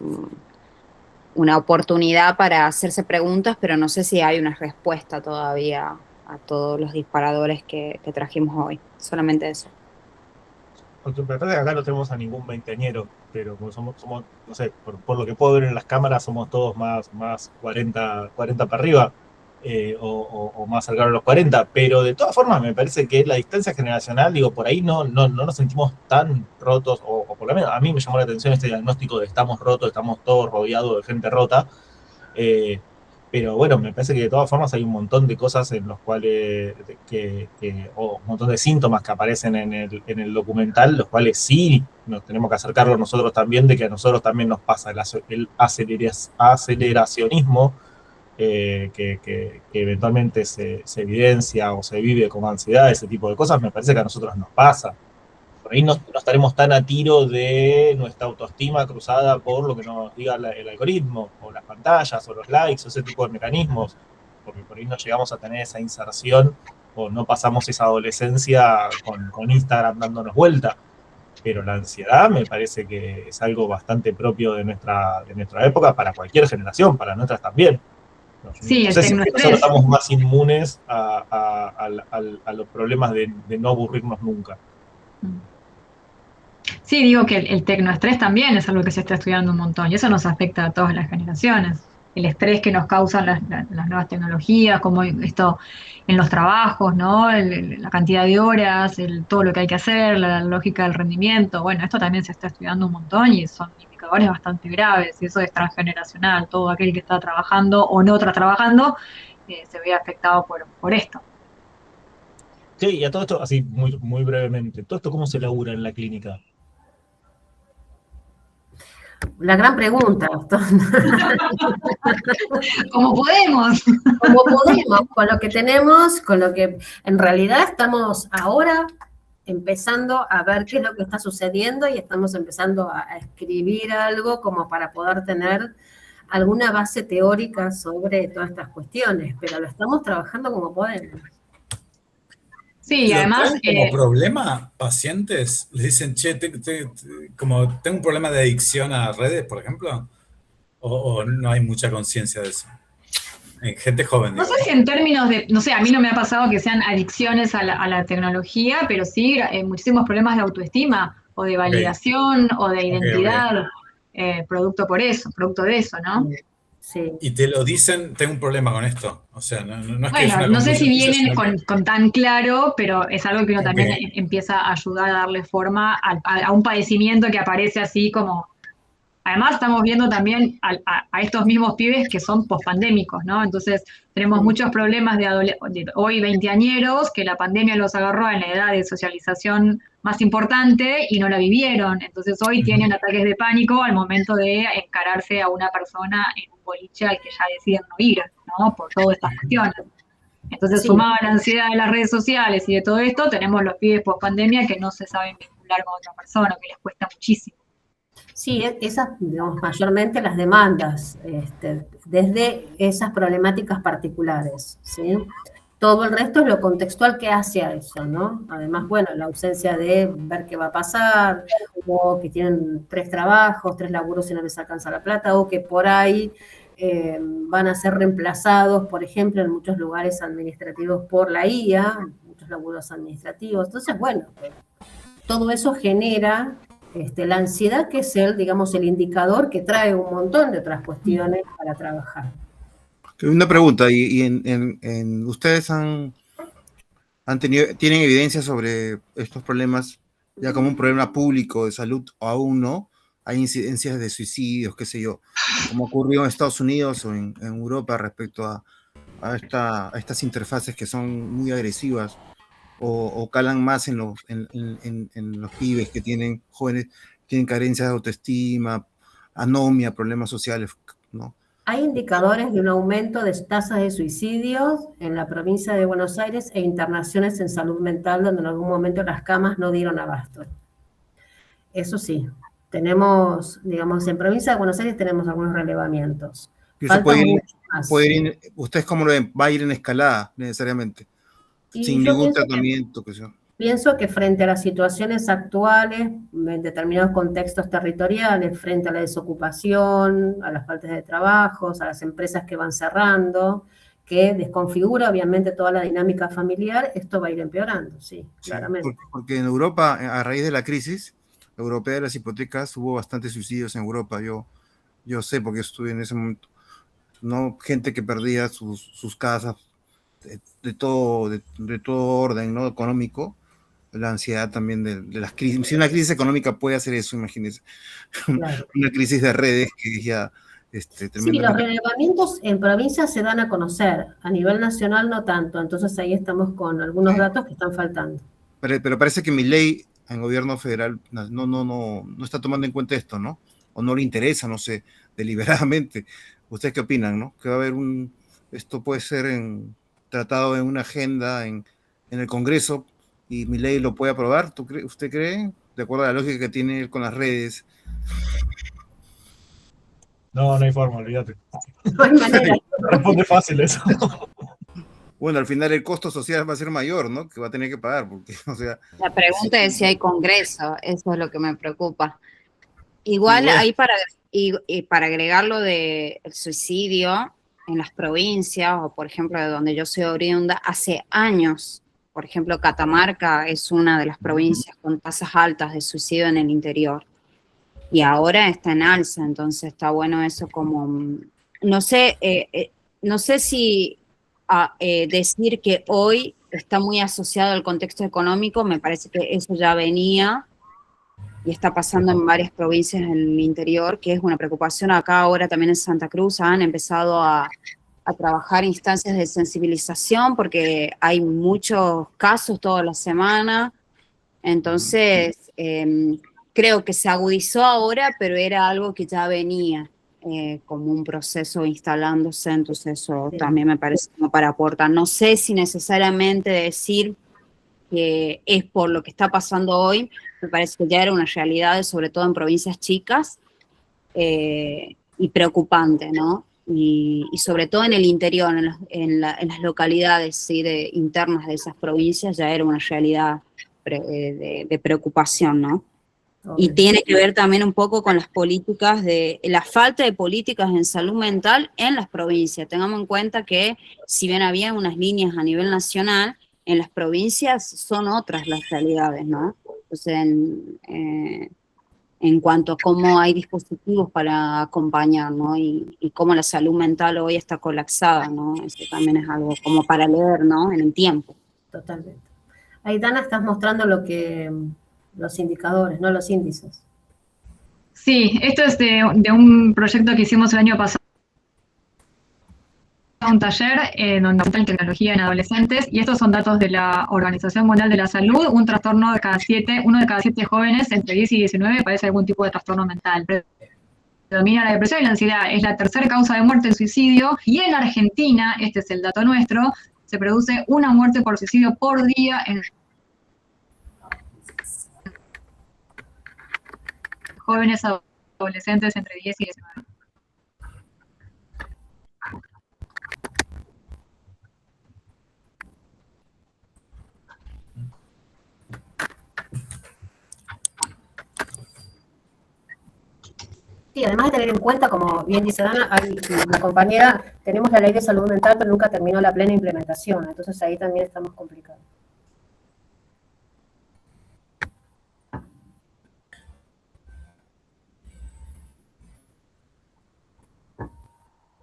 una oportunidad para hacerse preguntas, pero no sé si hay una respuesta todavía a todos los disparadores que trajimos hoy. Solamente eso. Porque me parece que acá no tenemos a ningún veinteañero, pero como somos no sé, por lo que puedo ver en las cámaras, somos todos más 40 para arriba, o más cercanos a los 40, pero de todas formas me parece que la distancia generacional, digo, por ahí no nos sentimos tan rotos, o por lo menos a mí me llamó la atención este diagnóstico de estamos rotos, estamos todos rodeados de gente rota, pero bueno, me parece que de todas formas hay un montón de cosas en los cuales, o un montón de síntomas que aparecen en el documental, los cuales sí nos tenemos que acercarlo nosotros también, de que a nosotros también nos pasa el aceleracionismo, que eventualmente se evidencia o se vive como ansiedad, ese tipo de cosas, me parece que a nosotros nos pasa. Por ahí no estaremos tan a tiro de nuestra autoestima cruzada por lo que nos diga el algoritmo, o las pantallas, o los likes, o ese tipo de mecanismos, porque por ahí no llegamos a tener esa inserción, o no pasamos esa adolescencia con Instagram dándonos vuelta. Pero la ansiedad me parece que es algo bastante propio de nuestra época, para cualquier generación, para nuestras también. Sí, no sé si nosotros estamos más inmunes a los problemas de no aburrirnos nunca. Sí, digo que el tecnoestrés también es algo que se está estudiando un montón y eso nos afecta a todas las generaciones. El estrés que nos causan las nuevas tecnologías, como esto en los trabajos, ¿no? La cantidad de horas, todo lo que hay que hacer, la lógica del rendimiento. Bueno, esto también se está estudiando un montón y son indicadores bastante graves y eso es transgeneracional. Todo aquel que está trabajando o no está trabajando se ve afectado por esto. Sí, y a todo esto, así muy brevemente, ¿todo esto cómo se labura en la clínica? La gran pregunta. Como podemos. Como podemos, con lo que tenemos, con lo que en realidad estamos ahora empezando a ver qué es lo que está sucediendo y estamos empezando a escribir algo como para poder tener alguna base teórica sobre todas estas cuestiones, pero lo estamos trabajando como podemos. Sí, y además... como problema, pacientes les dicen, che, como tengo un problema de adicción a redes, por ejemplo, o no hay mucha conciencia de eso. En gente joven, digamos. No sé si en términos de, no sé, a mí no me ha pasado que sean adicciones a la tecnología, pero sí muchísimos problemas de autoestima, o de validación, o de identidad. producto de eso, ¿no? Sí. Y te lo dicen, tengo un problema con esto. O sea, no es que es Bueno, una no sé si conclusión tuya, vienen sino que- con tan claro, pero es algo que uno también Ok. empieza a ayudar a darle forma a un padecimiento que aparece así como. Además, estamos viendo también a estos mismos pibes que son pospandémicos, ¿no? Entonces, tenemos muchos problemas de hoy veinteañeros que la pandemia los agarró en la edad de socialización más importante y no la vivieron. Entonces, hoy tienen ataques de pánico al momento de encararse a una persona en un boliche al que ya deciden no ir, ¿no? Por todas estas cuestiones. Entonces, Sí, sumado a la ansiedad de las redes sociales y de todo esto, tenemos los pibes pospandemia que no se saben vincular con otra persona, que les cuesta muchísimo. sí, esas, digamos, mayormente las demandas, desde esas problemáticas particulares, ¿sí? Todo el resto es lo contextual que hace a eso, ¿no? Además, bueno, la ausencia de ver qué va a pasar, o que tienen 3 trabajos, 3 laburos y no les alcanza la plata, o que por ahí van a ser reemplazados, por ejemplo, en muchos lugares administrativos por la IA, muchos laburos administrativos. Entonces, bueno, todo eso genera la ansiedad, que es digamos, el indicador que trae un montón de otras cuestiones para trabajar. Una pregunta, ¿ustedes tienen evidencia sobre estos problemas ya como un problema público de salud o aún no? ¿Hay incidencias de suicidios, qué sé yo, como ocurrió en Estados Unidos o en Europa respecto a estas interfaces que son muy agresivas o calan más en los pibes que tienen, jóvenes, tienen carencias de autoestima, anomia, problemas sociales, ¿no? Hay indicadores de un aumento de tasas de suicidios en la provincia de Buenos Aires e internaciones en salud mental, donde en algún momento las camas no dieron abasto. Eso sí, tenemos, digamos, en provincia de Buenos Aires tenemos algunos relevamientos. Faltan mucho más. ¿Ustedes cómo lo ven? ¿Va a ir en escalada necesariamente? Y Sin yo ningún pienso tratamiento, que sea. Pienso que frente a las situaciones actuales, en determinados contextos territoriales, frente a la desocupación, a las faltas de trabajos, a las empresas que van cerrando, que desconfigura obviamente toda la dinámica familiar, esto va a ir empeorando, sí, claramente. Porque en Europa, a raíz de la crisis europea de las hipotecas, hubo bastantes suicidios en Europa. Yo sé, porque estuve en ese momento, ¿no? Gente que perdía sus casas de todo orden, ¿no? Económico. La ansiedad también de las crisis. Si una crisis económica puede hacer eso, imagínense. Claro. Una crisis de redes que ya sí, los relevamientos en provincias se dan a conocer, a nivel nacional no tanto, entonces ahí estamos con algunos datos que están faltando. Pero parece que Milei en gobierno federal no está tomando en cuenta esto, ¿no? O no le interesa, no sé, deliberadamente. ¿Ustedes qué opinan, no? Que va a haber esto puede ser tratado en una agenda en el Congreso, y Milei lo puede aprobar, ¿usted cree? De acuerdo a la lógica que tiene con las redes. No hay forma, olvídate. No hay manera. Responde fácil eso. Bueno, al final el costo social va a ser mayor, ¿no? Que va a tener que pagar, porque, o sea... La pregunta es si hay congreso, eso es lo que me preocupa. Igual ahí para agregar lo del suicidio en las provincias, o por ejemplo de donde yo soy oriunda, hace años, por ejemplo, Catamarca es una de las provincias con tasas altas de suicidio en el interior. Y ahora está en alza, entonces está bueno eso como... No sé si decir que hoy está muy asociado al contexto económico, me parece que eso ya venía y está pasando en varias provincias en el interior, que es una preocupación. Acá ahora también en Santa Cruz han empezado a trabajar instancias de sensibilización porque hay muchos casos toda la semana, entonces creo que se agudizó ahora, pero era algo que ya venía como un proceso instalándose, entonces eso también me parece como para aportar. No sé si necesariamente decir que es por lo que está pasando hoy, me parece que ya era una realidad, sobre todo en provincias chicas, y preocupante, ¿no? Y sobre todo en el interior, en las localidades, ¿sí? Internas de esas provincias, ya era una realidad de preocupación, ¿no? Okay. Y tiene que ver también un poco con las políticas, la falta de políticas en salud mental en las provincias. Tengamos en cuenta que si bien había unas líneas a nivel nacional, en las provincias son otras las realidades, ¿no? Entonces, en en cuanto a cómo hay dispositivos para acompañar, ¿no? Y cómo la salud mental hoy está colapsada, ¿no? Eso también es algo como para leer, ¿no? En el tiempo. Totalmente. Ahí, Dana, estás mostrando los indicadores, no los índices. Sí, esto es de un proyecto que hicimos el año pasado, un taller donde en tecnología en adolescentes, y estos son datos de la Organización Mundial de la Salud. Uno de cada 7 jóvenes entre 10 y 19 padece algún tipo de trastorno mental. Predomina la depresión y la ansiedad, es la tercera causa de muerte el suicidio, y en Argentina, este es el dato nuestro, se produce una muerte por suicidio por día en jóvenes adolescentes entre 10 y 19. Sí, además de tener en cuenta, como bien dice Dana, la compañera, tenemos la ley de salud mental, pero nunca terminó la plena implementación, entonces ahí también estamos complicados.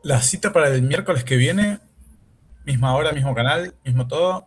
La cita para el miércoles que viene, misma hora, mismo canal, mismo todo.